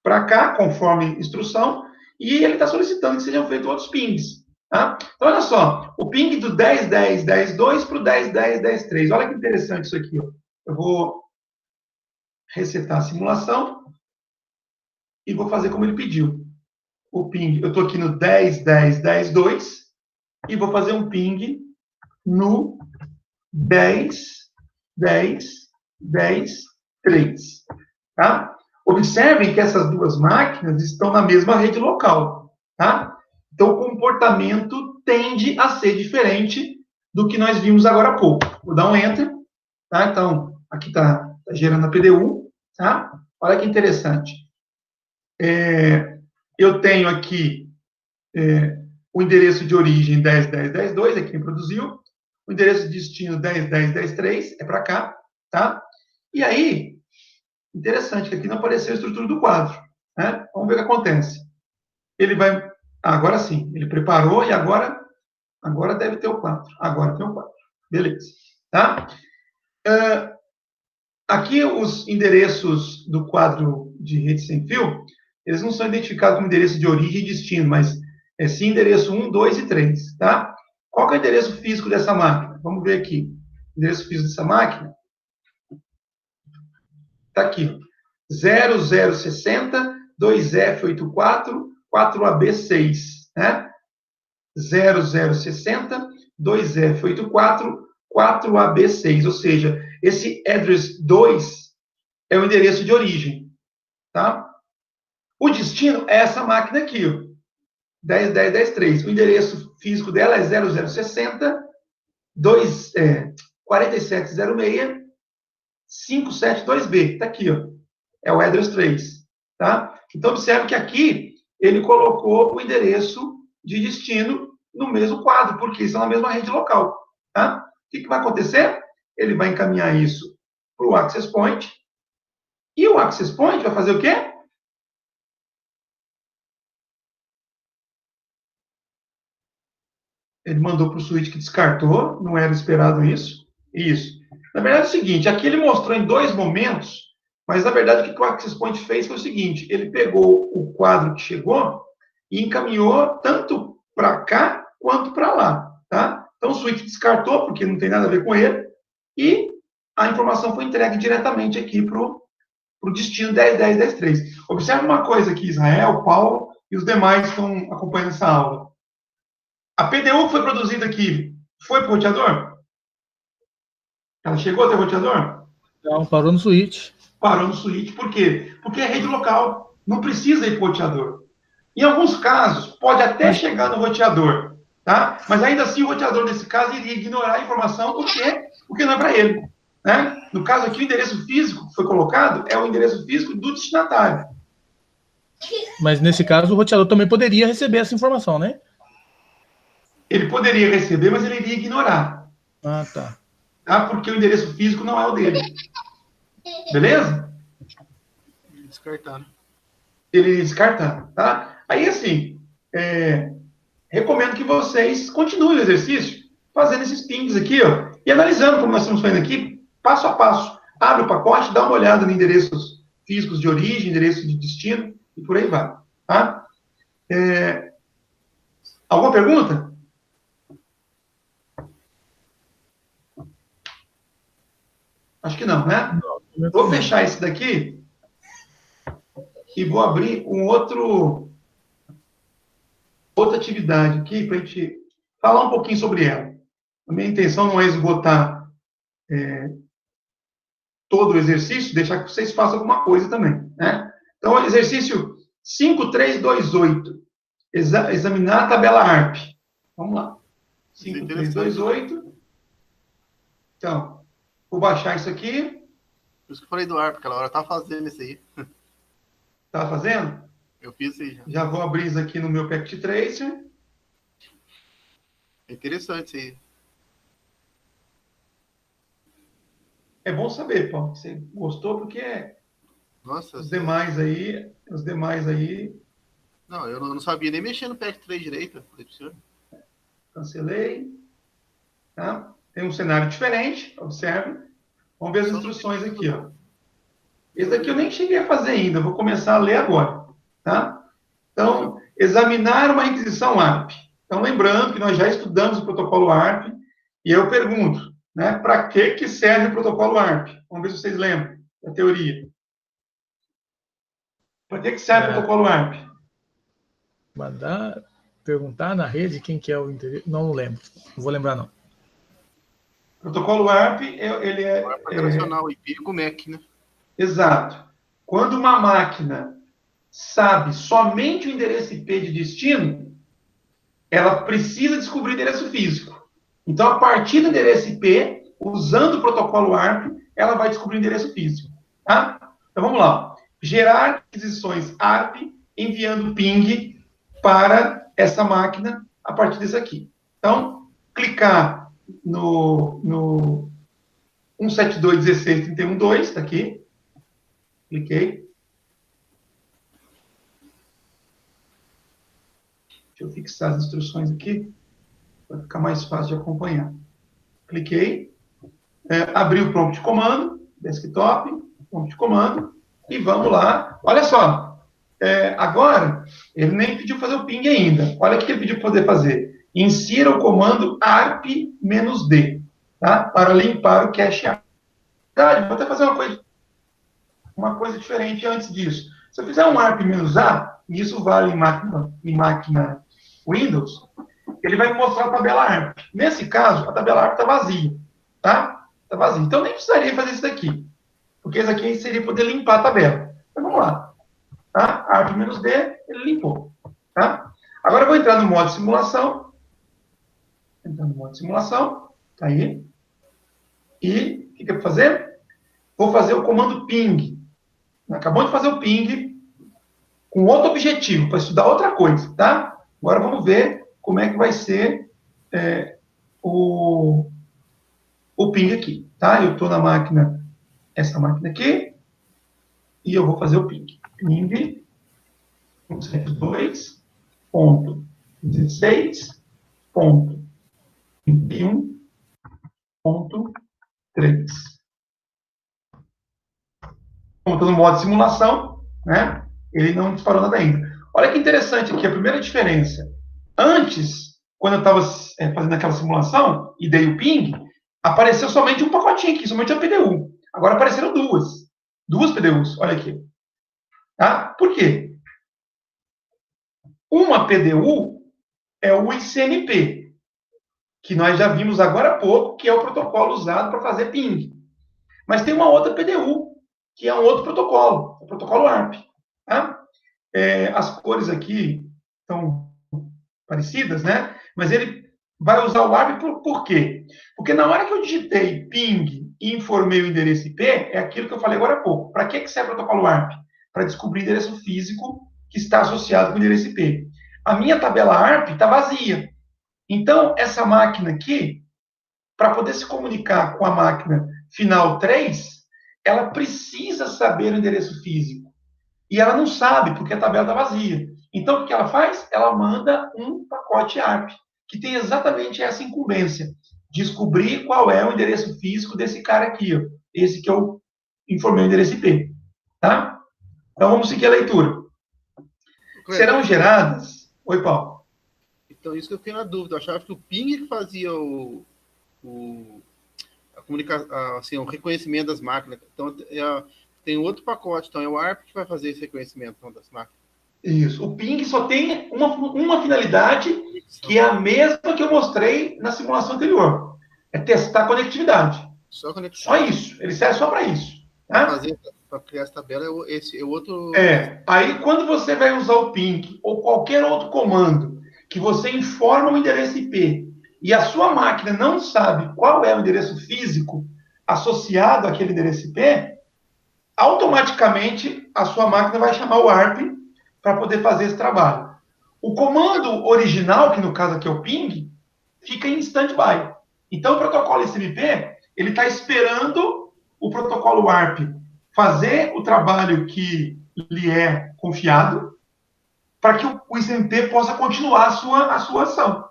para cá, conforme instrução, e ele está solicitando que sejam feitos outros pings. Tá? Então, olha só, o ping do 10.10.10.2 para o 10.10.10.3. Olha que interessante isso aqui. Ó. Eu vou resetar a simulação e vou fazer como ele pediu. O ping, eu estou aqui no 10.10.10.2 e vou fazer um ping no 10.10.10.3. Tá? Observem que essas duas máquinas estão na mesma rede local. Tá? Então, o comportamento tende a ser diferente do que nós vimos agora há pouco. Vou dar um Enter. Tá? Então, aqui está gerando a PDU. Tá? Olha que interessante. Eu tenho aqui o endereço de origem 10.10.10.2, é quem produziu. O endereço de destino 10.10.10.3 é para cá. Tá? E aí, interessante que aqui não apareceu a estrutura do quadro. Né? Vamos ver o que acontece. Ele vai... agora sim, ele preparou e agora deve ter o quadro. Agora tem o quadro. Beleza. Tá? Aqui os endereços do quadro de rede sem fio, eles não são identificados como endereço de origem e destino, mas é sim endereço 1, 2 e 3. Tá? Qual que é o endereço físico dessa máquina? Vamos ver aqui. O endereço físico dessa máquina está aqui. 0060 2F84 4AB6. né? 0060 2F84 4AB6, ou seja, esse address 2 é o endereço de origem, tá? O destino é essa máquina aqui, ó, 10.10.10.3. O endereço físico dela é 0060 4706 572B. Está aqui, ó. É o address 3. Tá? Então, observe que aqui ele colocou o endereço de destino no mesmo quadro, porque isso é na mesma rede local. Tá? O que vai acontecer? Ele vai encaminhar isso para o Access Point. E o Access Point vai fazer o quê? Ele mandou para o switch que descartou, não era esperado isso. Isso. Na verdade é o seguinte, aqui ele mostrou em 2 momentos, mas na verdade o que o Access Point fez foi o seguinte, ele pegou o quadro que chegou e encaminhou tanto para cá quanto para lá, tá? Então o switch descartou, porque não tem nada a ver com ele, e a informação foi entregue diretamente aqui para o destino 10.10.10.3. Observe uma coisa aqui, Israel, Paulo e os demais que estão acompanhando essa aula. A PDU que foi produzida aqui foi para o roteador? Ela chegou até o roteador? Não, parou no switch. Parou no switch. Por quê? Porque é rede local. Não precisa ir para o roteador. Em alguns casos, pode até chegar no roteador, tá? Mas ainda assim, o roteador, nesse caso, iria ignorar a informação porque não é para ele. Né? No caso aqui, o endereço físico que foi colocado é o endereço físico do destinatário. Mas nesse caso, o roteador também poderia receber essa informação, né? Ele poderia receber, mas ele iria ignorar. Ah, tá. Tá? Porque o endereço físico não é o dele. Beleza? Descartar. Ele iria descartar, tá? Aí, assim, recomendo que vocês continuem o exercício fazendo esses pings aqui, ó, e analisando como nós estamos fazendo aqui, passo a passo. Abre o pacote, dá uma olhada em endereços físicos de origem, endereço de destino, e por aí vai, tá? Alguma pergunta? Acho que não, né? Não, vou fechar esse daqui e vou abrir outra atividade aqui para a gente falar um pouquinho sobre ela. A minha intenção não é esgotar todo o exercício, deixar que vocês façam alguma coisa também, né? Então, exercício 5328. Examinar a tabela ARP. Vamos lá. 5328. Então, vou baixar isso aqui. Por isso que eu falei do ARP, aquela hora eu tava fazendo isso aí. Tá fazendo? Eu fiz isso aí já. Já vou abrir isso aqui no meu Packet Tracer. É interessante isso aí. É bom saber, Paulo, que você gostou, porque Nossa, os demais aí... Não, eu não sabia nem mexer no Packet 3 direito. Cancelei. Tá? Tem um cenário diferente, observe. Vamos ver as instruções aqui, ó. Esse daqui eu nem cheguei a fazer ainda, vou começar a ler agora, tá? Então, examinar uma requisição ARP. Então, lembrando que nós já estudamos o protocolo ARP, e eu pergunto, né, para que serve o protocolo ARP? Vamos ver se vocês lembram da teoria. Para que serve o protocolo ARP? Perguntar na rede quem que é o interesse. Não lembro, não vou lembrar não. O protocolo ARP, ele é... operacional IP com MAC, né? Exato. Quando uma máquina sabe somente o endereço IP de destino, ela precisa descobrir o endereço físico. Então, a partir do endereço IP, usando o protocolo ARP, ela vai descobrir o endereço físico. Tá? Então, vamos lá. Gerar aquisições ARP, enviando ping para essa máquina a partir desse aqui. Então, clicar no 172.16.31.2, está aqui. Cliquei. Deixa eu fixar as instruções aqui, para ficar mais fácil de acompanhar. Cliquei. Abri o prompt de comando, desktop, prompt de comando, e vamos lá. Olha só, agora, ele nem pediu fazer o ping ainda. Olha o que ele pediu para poder fazer. Insira o comando arp-d, tá? Para limpar o cache ARP. Vou até fazer uma coisa diferente antes disso. Se eu fizer um arp-a, e isso vale em máquina Windows, ele vai me mostrar a tabela ARP. Nesse caso, a tabela ARP está vazia, tá? Está vazia. Então, nem precisaria fazer isso daqui, porque isso aqui seria poder limpar a tabela. Então, vamos lá. Tá? ARP-D, ele limpou. Tá? Agora, eu vou entrar no modo simulação. Entrar no modo simulação. Tá aí. E, o que eu vou fazer? Vou fazer o comando ping. Acabou de fazer o ping com outro objetivo, para estudar outra coisa, tá? Agora vamos ver como é que vai ser o ping aqui, tá? Eu estou na máquina, essa máquina aqui, e eu vou fazer o ping. Ping 172.16.21.3. Como estou no modo simulação, né? Ele não disparou nada ainda. Olha que interessante aqui, a primeira diferença. Antes, quando eu estava fazendo aquela simulação e dei o ping, apareceu somente um pacotinho aqui, somente a PDU. Agora apareceram duas. Duas PDUs, olha aqui. Tá? Por quê? Uma PDU é o ICMP, que nós já vimos agora há pouco, que é o protocolo usado para fazer ping. Mas tem uma outra PDU, que é um outro protocolo, o protocolo ARP. Tá? As cores aqui estão parecidas, né? Mas ele vai usar o ARP por quê? Porque na hora que eu digitei ping e informei o endereço IP, é aquilo que eu falei agora há pouco. Para que serve o protocolo ARP? Para descobrir o endereço físico que está associado com o endereço IP. A minha tabela ARP está vazia. Então, essa máquina aqui, para poder se comunicar com a máquina final 3, ela precisa saber o endereço físico. E ela não sabe, porque a tabela está vazia. Então, o que ela faz? Ela manda um pacote ARP, que tem exatamente essa incumbência. Descobrir qual é o endereço físico desse cara aqui, ó, esse que eu informei o endereço IP. Tá? Então, vamos seguir a leitura. Serão geradas... Oi, Paulo. Então, isso que eu fiquei na dúvida. Eu achava que o ping que fazia a comunicação, assim, o reconhecimento das máquinas. Então, tem outro pacote. Então, é o ARP que vai fazer esse reconhecimento das máquinas. Isso. O ping só tem uma finalidade, que é a mesma que eu mostrei na simulação anterior. É testar a conectividade. Só conectividade. Só isso. Ele serve só para isso. Tá? Para criar essa tabela, esse é o outro... Aí, quando você vai usar o ping ou qualquer outro comando que você informa o endereço IP e a sua máquina não sabe qual é o endereço físico associado àquele endereço IP, automaticamente a sua máquina vai chamar o ARP para poder fazer esse trabalho. O comando original, que no caso aqui é o ping, fica em standby. Então, o protocolo ICMP, ele está esperando o protocolo ARP fazer o trabalho que lhe é confiado, para que o ICMP possa continuar a sua ação.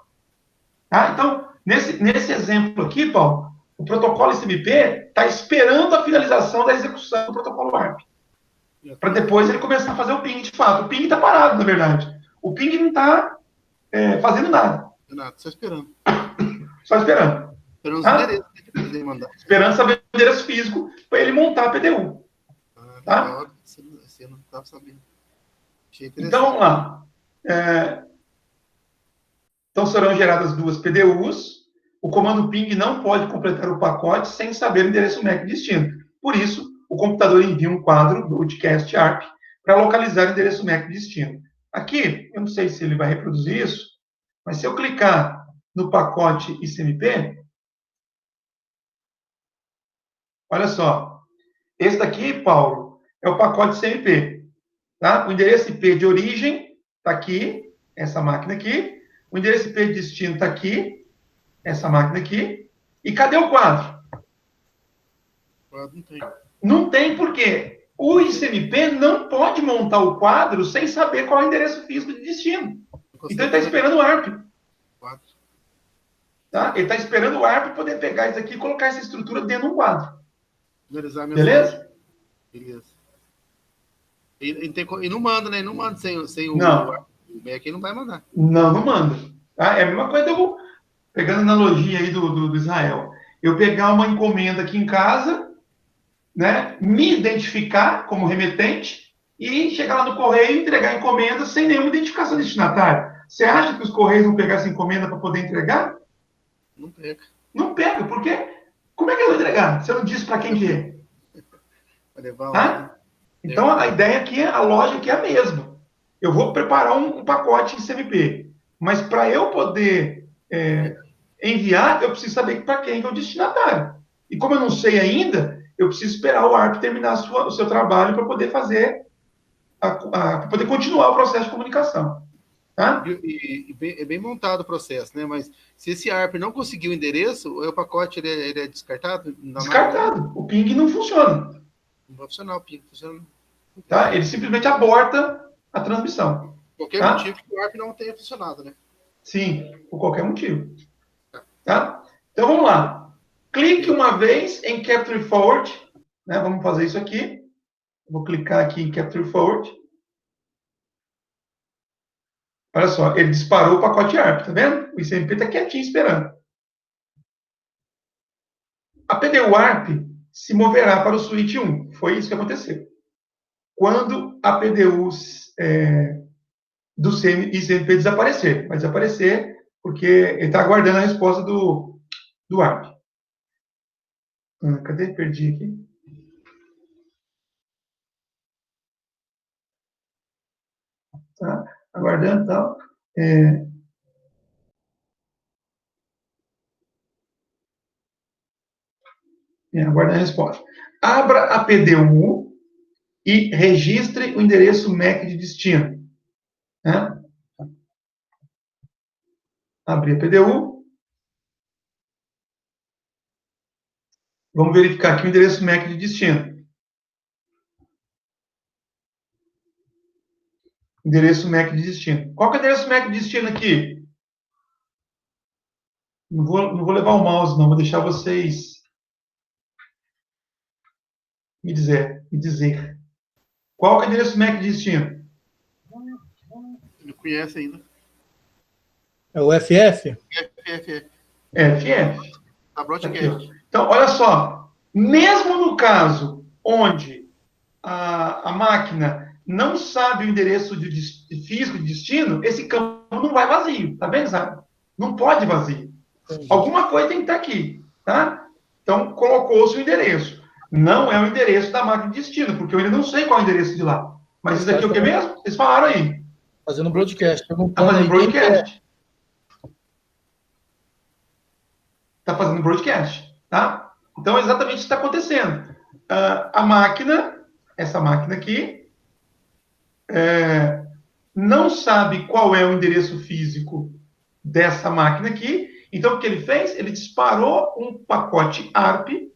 Tá? Então, nesse exemplo aqui, Paulo, o protocolo ICMP está esperando a finalização da execução do protocolo ARP, para depois ele começar a fazer o ping de fato. O ping está parado, na verdade. O ping não está fazendo nada. Nada, só esperando. Só esperando. Esperando os endereços que ele mandar. Esperando saber o endereço físico para ele montar a PDU. Tá? Você não estava sabendo. Então, vamos lá. Então, serão geradas duas PDUs. O comando ping não pode completar o pacote sem saber o endereço MAC destino. Por isso, o computador envia um quadro broadcast ARP para localizar o endereço MAC destino. Aqui, eu não sei se ele vai reproduzir isso, mas se eu clicar no pacote ICMP, olha só. Esse daqui, Paulo, é o pacote ICMP. Tá? O endereço IP de origem está aqui, essa máquina aqui. O endereço IP de destino está aqui, essa máquina aqui. E cadê o quadro? Não tem. Não tem porque o ICMP não pode montar o quadro sem saber qual é o endereço físico de destino. Então, ele está esperando o ARP. Tá? Ele está esperando o ARP poder pegar isso aqui e colocar essa estrutura dentro de um quadro. Beleza? Beleza. E não manda, né? Não manda sem o não. O Mac não vai mandar. Não manda. Tá? É a mesma coisa, pegando a analogia aí do Israel. Eu pegar uma encomenda aqui em casa, né, me identificar como remetente e chegar lá no correio e entregar a encomenda sem nenhuma identificação do destinatário. Você acha que os Correios vão pegar essa encomenda para poder entregar? Não pega. Não pega, porque como é que eu vou entregar? Você não disse para quem que é. Vai levar lá, Tá? né? Então, a ideia aqui, a loja aqui é a mesma. Eu vou preparar um pacote em CMP, mas para eu poder enviar, eu preciso saber para quem que é o destinatário. E como eu não sei ainda, eu preciso esperar o ARP terminar o seu trabalho para poder fazer, para poder continuar o processo de comunicação. Tá? É bem montado o processo, né? Mas se esse ARP não conseguir o endereço, o pacote ele é descartado? Descartado. O ping não funciona. Não vai funcionar o ping, funciona. Tá? Ele simplesmente aborta a transmissão. Qualquer tá? motivo que o ARP não tenha funcionado, né? Sim, por qualquer motivo. Tá? Então vamos lá. Clique uma vez em Capture Forward. Né? Vamos fazer isso aqui. Vou clicar aqui em Capture Forward. Olha só, ele disparou o pacote ARP, tá vendo? O ICMP está quietinho esperando. A PDU ARP se moverá para o switch 1. Foi isso que aconteceu. Quando a PDU do ICMP desaparecer. Vai desaparecer porque ele está aguardando a resposta do ARP. Cadê? Perdi aqui. Tá? Aguardando e tal. Aguardando a resposta. Abra a PDU e registre o endereço MAC de destino. Né? Abrir a PDU. Vamos verificar aqui o endereço MAC de destino. Endereço MAC de destino. Qual que é o endereço MAC de destino aqui? Não vou levar o mouse, não. Vou deixar vocês me dizer. Qual que é o endereço MAC de destino? Não conhece ainda. É o FF? FF. FF. Tá broadcast. Então, olha só. Mesmo no caso onde a máquina não sabe o endereço físico de destino, esse campo não vai vazio. Tá vendo, sabe? Não pode vazio. Alguma coisa tem que estar aqui. Tá? Então, colocou-se o endereço. Não é o endereço da máquina de destino, porque eu ainda não sei qual é o endereço de lá. Mas isso aqui é o que mesmo? Vocês falaram aí. Fazendo broadcast. Está fazendo broadcast. Está fazendo broadcast. Tá? Então, exatamente isso está acontecendo. A máquina, essa máquina aqui, não sabe qual é o endereço físico dessa máquina aqui. Então, o que ele fez? Ele disparou um pacote ARP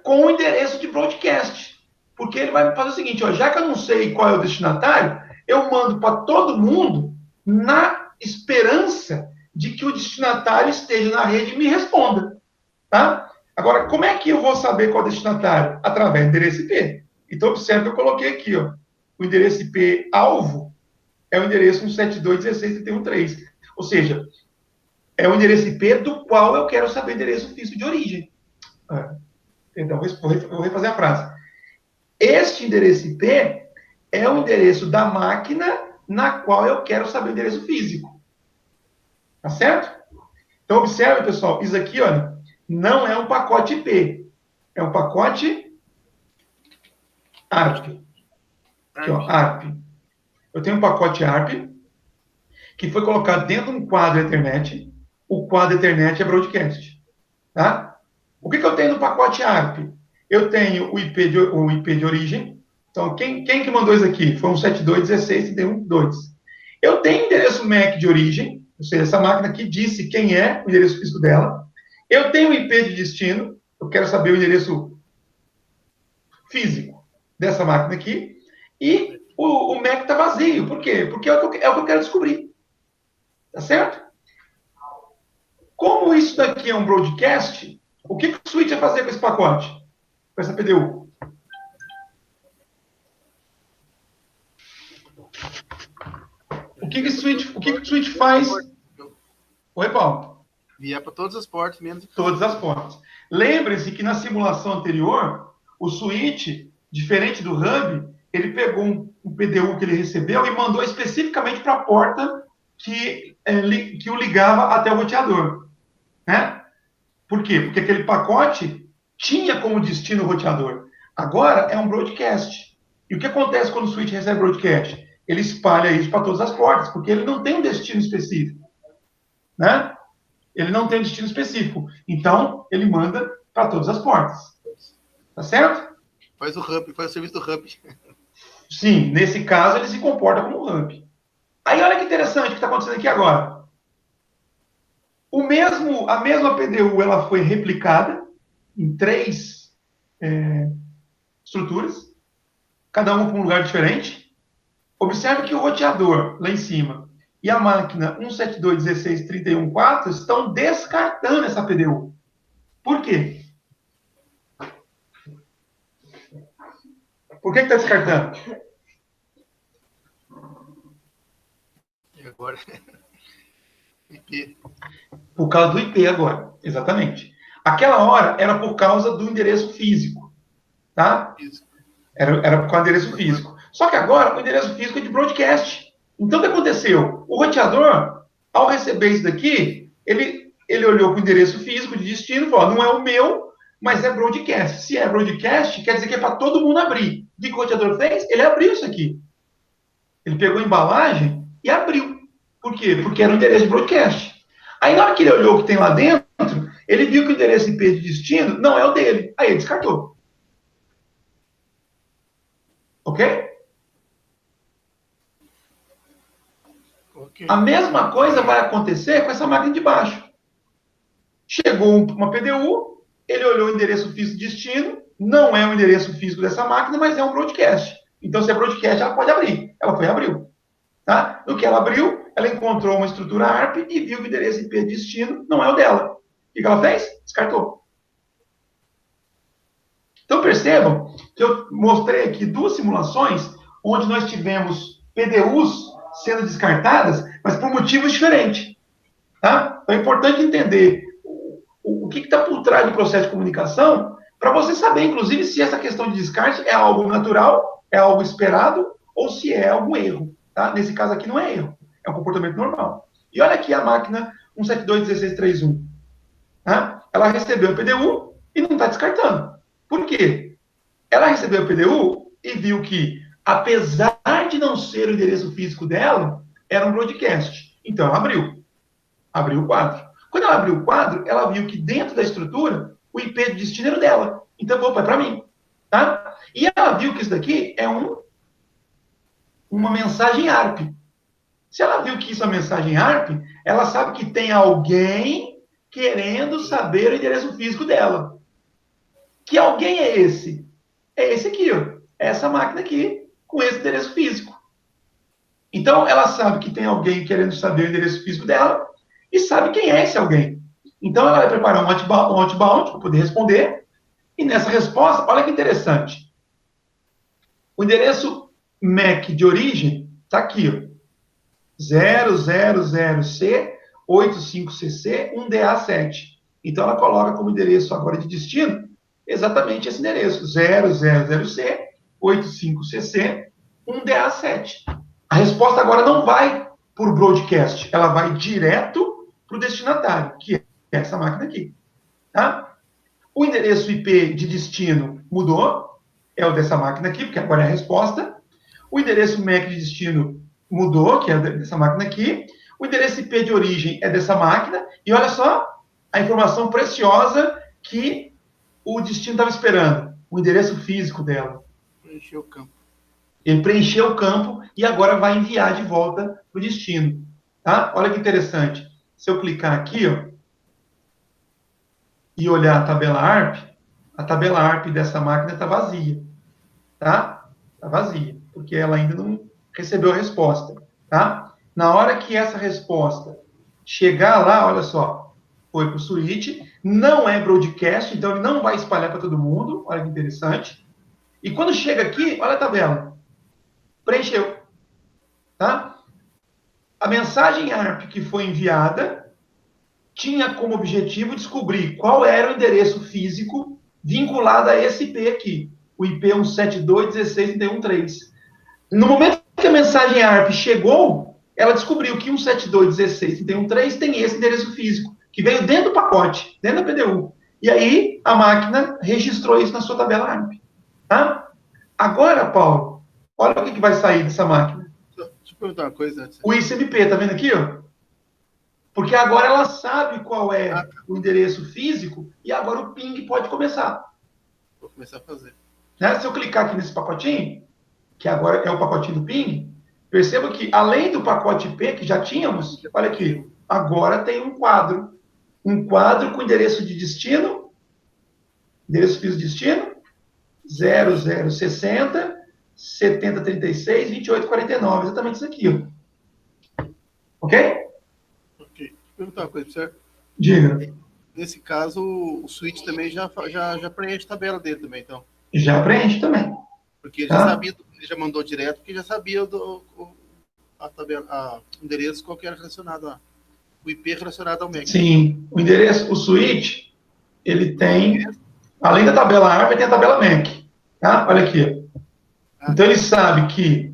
com o endereço de broadcast. Porque ele vai fazer o seguinte, ó, já que eu não sei qual é o destinatário, eu mando para todo mundo na esperança de que o destinatário esteja na rede e me responda. Tá? Agora, como é que eu vou saber qual é o destinatário? Através do endereço IP. Então, observe que eu coloquei aqui, ó, o endereço IP alvo é o endereço 172.16.31.3. Ou seja, é o endereço IP do qual eu quero saber o endereço físico de origem. Perdão, vou refazer a frase. Este endereço IP é o endereço da máquina na qual eu quero saber o endereço físico. Tá certo? Então, observe, pessoal, isso aqui, olha, não é um pacote IP. É um pacote ARP. Aqui, ó, ARP. Eu tenho um pacote ARP que foi colocado dentro de um quadro Ethernet. O quadro Ethernet é broadcast. Tá? O que eu tenho no pacote ARP? Eu tenho o IP de origem. Então, quem que mandou isso aqui? Foi um 172.16.31.2. Eu tenho endereço MAC de origem, ou seja, essa máquina aqui disse quem é o endereço físico dela. Eu tenho o IP de destino, eu quero saber o endereço físico dessa máquina aqui. E o MAC está vazio. Por quê? Porque é o que eu quero descobrir. Tá certo? Como isso daqui é um broadcast, o que o switch vai fazer com esse pacote? Com essa PDU? O que o switch faz? Oi, Paulo. Via para todas as portas, menos... Todas as portas. Lembre-se que na simulação anterior, o switch, diferente do hub, ele pegou um PDU que ele recebeu e mandou especificamente para a porta que o ligava até o roteador. Né? Por quê? Porque aquele pacote tinha como destino o roteador. Agora é um broadcast. E o que acontece quando o switch recebe broadcast? Ele espalha isso para todas as portas, porque ele não tem um destino específico. Né? Ele não tem um destino específico. Então, ele manda para todas as portas. Tá certo? Faz o serviço do hub. Sim, nesse caso ele se comporta como um hub. Aí olha que interessante o que está acontecendo aqui agora. A mesma PDU ela foi replicada em 3 estruturas, cada uma com um lugar diferente. Observe que o roteador lá em cima e a máquina 172.16.31.4 estão descartando essa PDU. Por quê? Por que está descartando? E agora? IP. Por causa do IP agora, exatamente. Aquela hora era por causa do endereço físico, tá? Era por causa do endereço físico. Só que agora o endereço físico é de broadcast. Então o que aconteceu? O roteador, ao receber isso daqui, ele olhou para o endereço físico de destino e falou, não é o meu, mas é broadcast. Se é broadcast, quer dizer que é para todo mundo abrir. O que o roteador fez? Ele abriu isso aqui. Ele pegou a embalagem e abriu. Por quê? Porque era o endereço de broadcast. Aí, na hora que ele olhou o que tem lá dentro, ele viu que o endereço IP de destino não é o dele. Aí ele descartou. Ok? A mesma coisa vai acontecer com essa máquina de baixo. Chegou uma PDU, ele olhou o endereço físico de destino, não é o endereço físico dessa máquina, mas é um broadcast. Então, se é broadcast, ela pode abrir. Ela foi e abriu. Tá? No que ela abriu, ela encontrou uma estrutura ARP e viu que o endereço IP de destino não é o dela. O que ela fez? Descartou. Então, percebam que eu mostrei aqui 2 simulações onde nós tivemos PDUs sendo descartadas, mas por motivos diferentes. Tá? Então, é importante entender o que está por trás do processo de comunicação para você saber, inclusive, se essa questão de descarte é algo natural, é algo esperado, ou se é algum erro. Tá? Nesse caso aqui não é erro, é um comportamento normal. E olha aqui a máquina 172.16.3.1. Tá? Ela recebeu o PDU e não está descartando. Por quê? Ela recebeu o PDU e viu que, apesar de não ser o endereço físico dela, era um broadcast. Então, ela abriu. Abriu o quadro. Quando ela abriu o quadro, ela viu que dentro da estrutura, o IP de destino era dela. Então, opa, é para mim. Tá? E ela viu que isso daqui é uma mensagem ARP. Se ela viu que isso é uma mensagem ARP, ela sabe que tem alguém querendo saber o endereço físico dela. Que alguém é esse? É esse aqui, ó. É essa máquina aqui, com esse endereço físico. Então, ela sabe que tem alguém querendo saber o endereço físico dela e sabe quem é esse alguém. Então, ela vai preparar um outbound para poder responder. E nessa resposta, olha que interessante. O endereço MAC de origem está aqui, ó. 000C 85CC 1DA7. Então, ela coloca como endereço agora de destino exatamente esse endereço, 000C 85CC 1DA7. A resposta agora não vai por broadcast, ela vai direto para o destinatário, que é essa máquina aqui. Tá? O endereço IP de destino mudou, é o dessa máquina aqui, porque agora é a resposta. O endereço MAC de destino mudou, que é dessa máquina aqui. O endereço IP de origem é dessa máquina. E olha só a informação preciosa que o destino estava esperando. O endereço físico dela. Preencheu o campo. Ele preencheu o campo e agora vai enviar de volta para o destino. Tá? Olha que interessante. Se eu clicar aqui, ó, e olhar a tabela ARP dessa máquina está vazia. Tá? Está vazia, porque ela ainda não recebeu a resposta. Tá? Na hora que essa resposta chegar lá, olha só, foi para o switch, não é broadcast, então ele não vai espalhar para todo mundo, olha que interessante. E quando chega aqui, olha a tabela, preencheu. Tá? A mensagem ARP que foi enviada tinha como objetivo descobrir qual era o endereço físico vinculado a esse IP aqui, o IP 172.16.31.3. No momento que a mensagem ARP chegou, ela descobriu que 172.16.31.3 tem esse endereço físico, que veio dentro do pacote, dentro da PDU. E aí, a máquina registrou isso na sua tabela ARP. Tá? Agora, Paulo, olha o que vai sair dessa máquina. Deixa eu perguntar uma coisa antes. O ICMP, tá vendo aqui, ó? Porque agora ela sabe qual é o endereço físico e agora o ping pode começar. Vou começar a fazer. Né? Se eu clicar aqui nesse pacotinho, que agora é o pacotinho do ping, perceba que além do pacote IP que já tínhamos, olha aqui, agora tem um quadro com endereço de destino, endereço físico de destino, 0060 7036 2849, exatamente isso aqui, ó. Ok? Ok. Vou perguntar uma coisa, certo? Diga. Nesse caso, o switch também já preenche a tabela dele também, então. Já preenche também. Porque ele já sabia, ele já mandou direto, porque já sabia a tabela, o endereço qual que era relacionado o IP relacionado ao MAC. Sim, o endereço, o switch, ele tem, além da tabela ARP, tem a tabela MAC. Tá? Olha aqui. Então ele sabe que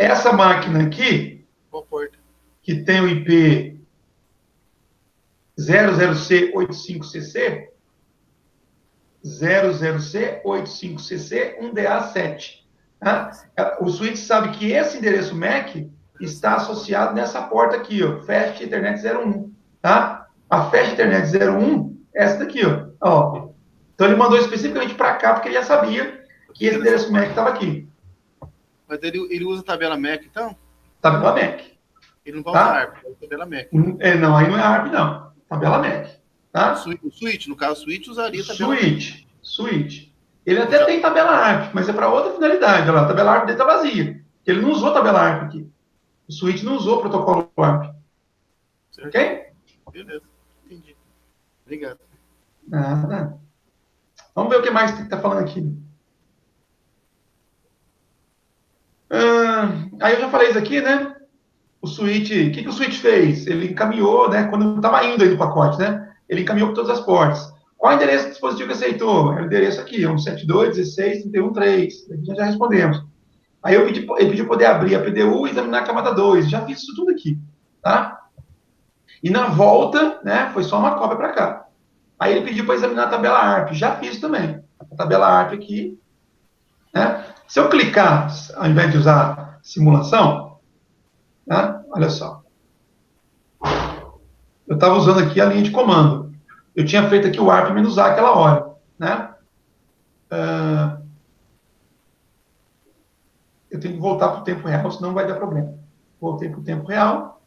essa máquina aqui, qual porta? Que tem o IP 00C85CC, 00C85CC 1DA7. Tá? O switch sabe que esse endereço MAC está associado nessa porta aqui, ó, Fast Ethernet 01. Tá? A Fast Ethernet 01 é essa daqui, ó. Então ele mandou especificamente para cá, porque ele já sabia que esse endereço MAC estava aqui. Mas ele usa a tabela MAC, então? Tabela MAC. Ele não vai usar ARP, ele usa tabela MAC. Não, aí não é ARP, não. Tabela MAC. Tá? O switch, no caso, o switch usaria a tabela Switch. Ele até tem tabela ARP, mas é para outra finalidade. Olha lá, a tabela ARP dele está vazia. Ele não usou tabela ARP aqui. O switch não usou o protocolo ARP. Certo. Ok? Beleza, entendi. Obrigado. Nada. Vamos ver o que mais que está falando aqui. Aí eu já falei isso aqui, né? O switch, o que o switch fez? Ele encaminhou, né? Quando estava indo aí no pacote, né? Ele encaminhou para todas as portas. Qual é o endereço do dispositivo que aceitou? É o endereço aqui, 172.16.31.3. Já respondemos. Aí ele pediu poder abrir a PDU e examinar a camada 2. Já fiz isso tudo aqui, tá? E na volta, né, foi só uma cópia para cá. Aí ele pediu para examinar a tabela ARP. Já fiz também. A tabela ARP aqui, né? Se eu clicar, ao invés de usar simulação, né, olha só. Eu estava usando aqui a linha de comando. Eu tinha feito aqui o ARP-A aquela hora, né? Eu tenho que voltar para o tempo real, senão vai dar problema. Voltei para o tempo real.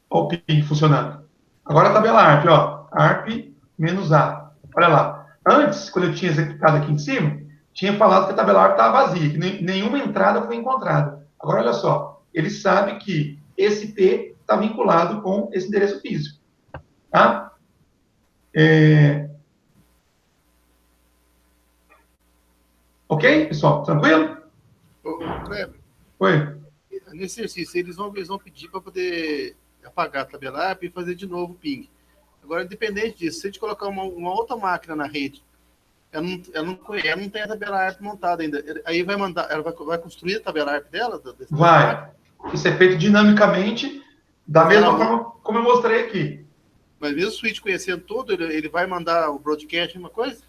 Olha o ping funcionando. Agora a tabela ARP, ó. ARP-A. Olha lá. Antes, quando eu tinha executado aqui em cima, tinha falado que a tabela ARP estava vazia, que nenhuma entrada foi encontrada. Agora, olha só. Ele sabe que esse IP está vinculado com esse endereço físico. Tá? Ok, pessoal? Tranquilo? Kleber, Oi. nesse exercício, eles vão pedir para poder apagar a tabela ARP e fazer de novo o ping. Agora, independente disso, se a gente colocar uma outra máquina na rede, ela não tem a tabela ARP montada ainda. Aí vai mandar, ela vai construir a tabela ARP dela? Vai. Isso é feito dinamicamente, da mesma forma como eu mostrei aqui. Mas mesmo o switch conhecendo tudo, ele vai mandar o broadcast, uma coisa?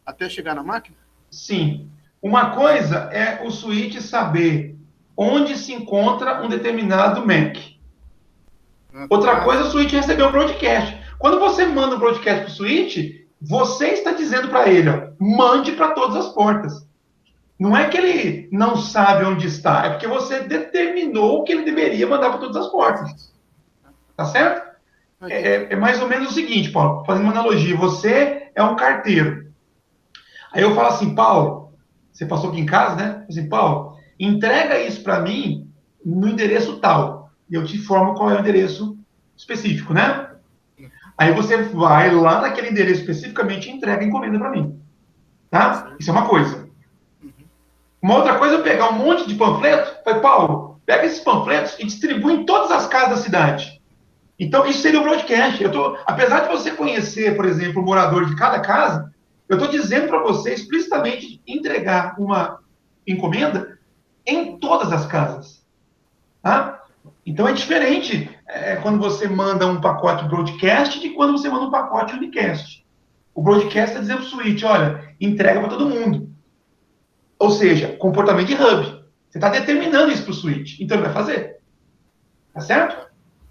Até chegar na máquina? Sim. Uma coisa é o switch saber onde se encontra um determinado MAC. Outra coisa é o switch receber o broadcast. Quando você manda o broadcast para o switch, você está dizendo para ele, ó, mande para todas as portas. Não é que ele não sabe onde está, é porque você determinou que ele deveria mandar para todas as portas. Tá certo? É mais ou menos o seguinte, Paulo, fazendo uma analogia. Você é um carteiro. Aí eu falo assim, Paulo, você passou aqui em casa, né? Assim, Paulo, entrega isso para mim no endereço tal. E eu te informo qual é o endereço específico, né? Aí você vai lá naquele endereço especificamente e entrega a encomenda para mim. Tá? Isso é uma coisa. Uma outra coisa é eu pegar um monte de panfleto, falei, Paulo, pega esses panfletos e distribui em todas as casas da cidade. Então, isso seria o broadcast. Apesar de você conhecer, por exemplo, o morador de cada casa, eu estou dizendo para você explicitamente entregar uma encomenda em todas as casas. Tá? Então, é diferente quando você manda um pacote broadcast de quando você manda um pacote unicast. O broadcast está dizendo para o switch, olha, entrega para todo mundo. Ou seja, comportamento de hub. Você está determinando isso para o switch. Então, ele vai fazer. Tá certo?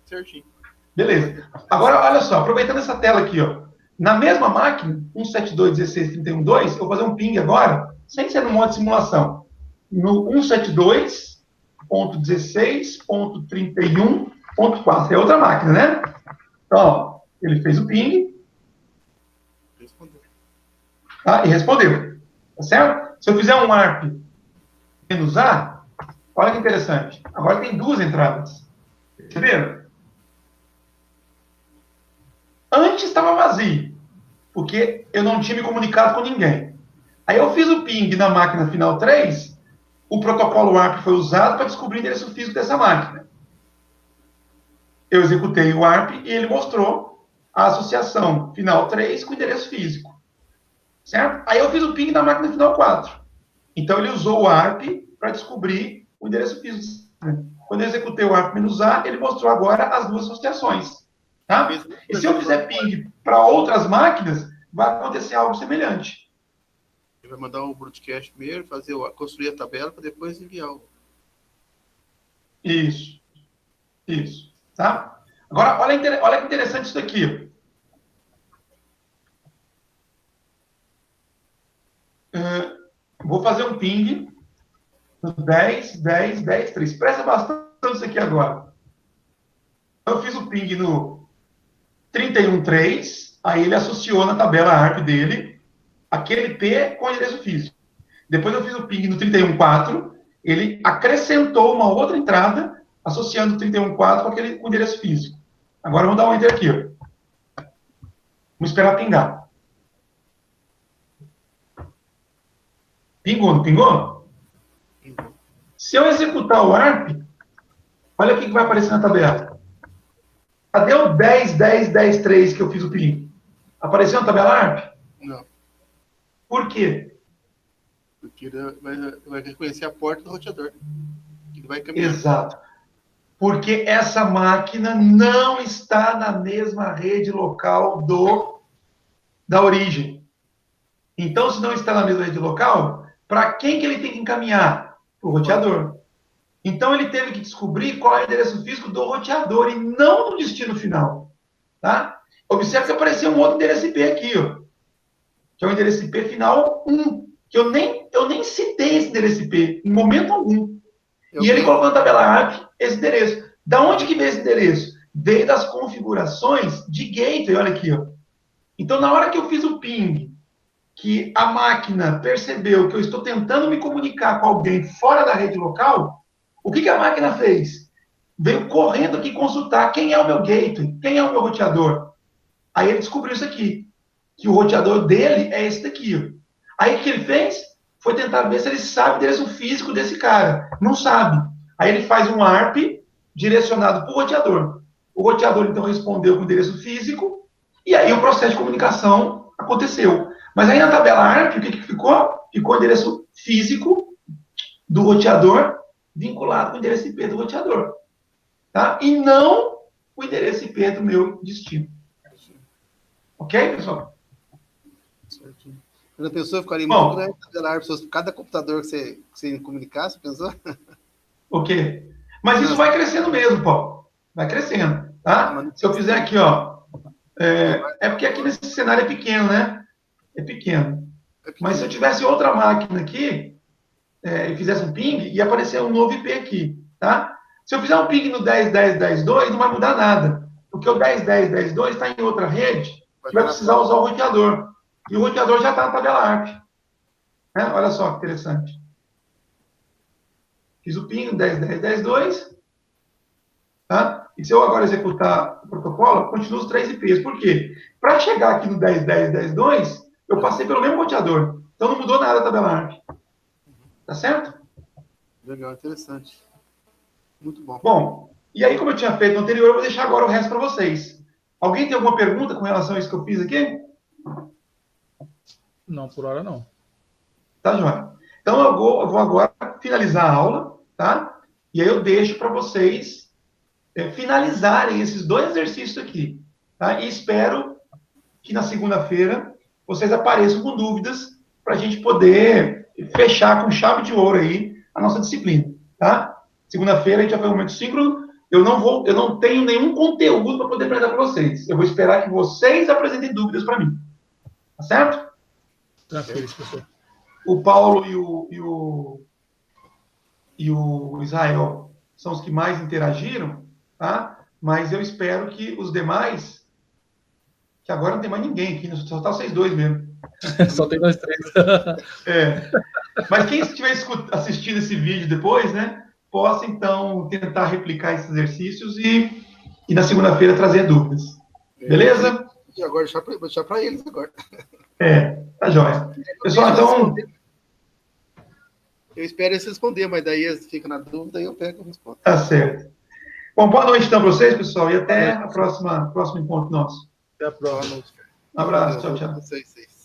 Certinho. Beleza. Agora, olha só, aproveitando essa tela aqui, ó. Na mesma máquina, 172.16.31.2, eu vou fazer um ping agora, sem ser no modo de simulação. No 172.16.31.4. É outra máquina, né? Então, ó, ele fez o ping. Respondeu. Tá? E respondeu. Tá certo? Se eu fizer um ARP menos A, olha que interessante. Agora tem duas entradas. Perceberam? Antes estava vazio, porque eu não tinha me comunicado com ninguém. Aí eu fiz o ping na máquina final 3, o protocolo ARP foi usado para descobrir o endereço físico dessa máquina. Eu executei o ARP e ele mostrou a associação final 3 com o endereço físico. Certo? Aí eu fiz o ping na máquina final 4. Então ele usou o ARP para descobrir o endereço físico. Quando eu executei o ARP-A, ele mostrou agora as duas associações. Tá? E se eu fizer ping para outras máquinas, vai acontecer algo semelhante. Ele vai mandar um broadcast primeiro, construir a tabela para depois enviar o. Isso. Isso. Tá? Agora, olha que interessante isso aqui. Vou fazer um ping no 10, 10, 10, 3. Presta bastante isso aqui agora. Eu fiz o ping no 31.3, aí ele associou na tabela ARP dele aquele P com o endereço físico. Depois eu fiz o ping no 31.4, ele acrescentou uma outra entrada associando o 31.4 com aquele com o endereço físico. Agora vamos dar um enter aqui. Ó. Vamos esperar pingar. Pingou, não pingou? Se eu executar o ARP, olha o que vai aparecer na tabela. Cadê o 10, 10, 10, 3 que eu fiz o ping? Apareceu na tabela ARP? Não. Por quê? Porque ele vai reconhecer a porta do roteador. Ele vai caminhar. Exato. Porque essa máquina não está na mesma rede local da origem. Então, se não está na mesma rede local, para quem que ele tem que encaminhar? Para o roteador. Então, ele teve que descobrir qual é o endereço físico do roteador e não do destino final. Tá? Observe que apareceu um outro endereço IP aqui, ó, que é o endereço IP final 1, que eu nem citei esse endereço IP em momento algum. E ele colocou na tabela ARP esse endereço. Da onde que veio esse endereço? Veio das configurações de gateway, olha aqui. Ó. Então, na hora que eu fiz o ping, que a máquina percebeu que eu estou tentando me comunicar com alguém fora da rede local, o que a máquina fez? Veio correndo aqui consultar quem é o meu gateway, quem é o meu roteador. Aí ele descobriu isso aqui, que o roteador dele é esse daqui. Ó. Aí o que ele fez? Foi tentar ver se ele sabe o endereço físico desse cara. Não sabe. Aí ele faz um ARP direcionado para o roteador. O roteador, então, respondeu com o endereço físico, e aí o processo de comunicação aconteceu. Mas aí na tabela ARP, o que ficou? Ficou o endereço físico do roteador vinculado com o endereço IP do roteador. Tá? E não o endereço IP do meu destino. Ok, pessoal? Certinho. Quando a pessoa ficaria muito grande, cada computador que você comunicasse, pensou? Ok. Mas isso vai crescendo mesmo, Paulo. Vai crescendo, tá? Se eu fizer aqui, ó. É porque aqui nesse cenário é pequeno, né? É pequeno. Mas se eu tivesse outra máquina aqui, e fizesse um ping, ia aparecer um novo IP aqui, tá? Se eu fizer um ping no 10.10.10.2, não vai mudar nada. Porque o 10.10.10.2 está em outra rede, que vai precisar usar o roteador. E o roteador já está na tabela ARP. Né? Olha só que interessante. Fiz o ping no 10.10.10.2. Tá? E se eu agora executar o protocolo, continuo os 3 IPs. Por quê? Para chegar aqui no 10.10.10.2, eu passei pelo mesmo roteador. Então não mudou nada a tabela ARP. Tá certo? Legal, interessante. Muito bom. Bom, E aí, como eu tinha feito no anterior, eu vou deixar agora o resto para vocês. Alguém tem alguma pergunta com relação a isso que eu fiz aqui? Não, por hora não. Tá, João? Então, eu vou agora finalizar a aula, tá? E aí eu deixo para vocês finalizarem esses 2 exercícios aqui, tá? E espero que na segunda-feira vocês apareçam com dúvidas para a gente poder fechar com chave de ouro aí a nossa disciplina, tá? Segunda-feira a gente vai fazer um momento síncrono. Eu não tenho nenhum conteúdo para poder apresentar para vocês. Eu vou esperar que vocês apresentem dúvidas para mim. Tá certo? Tranquilo, professor. O Paulo e o Israel são os que mais interagiram, tá? Mas eu espero que os demais, que agora não tem mais ninguém aqui, só tá vocês 2 mesmo. Só tem nós 3. Mas quem estiver assistindo esse vídeo depois, né, possa então tentar replicar esses exercícios e na segunda-feira trazer dúvidas. Beleza? E agora deixar para eles agora. Tá joia. Pessoal, então. Eu espero eles responder, mas daí eles ficam na dúvida e eu pego a resposta. Tá certo. Bom, boa noite então para vocês, pessoal, e até o próximo encontro nosso. Até a próxima. Um abraço, tchau, tchau.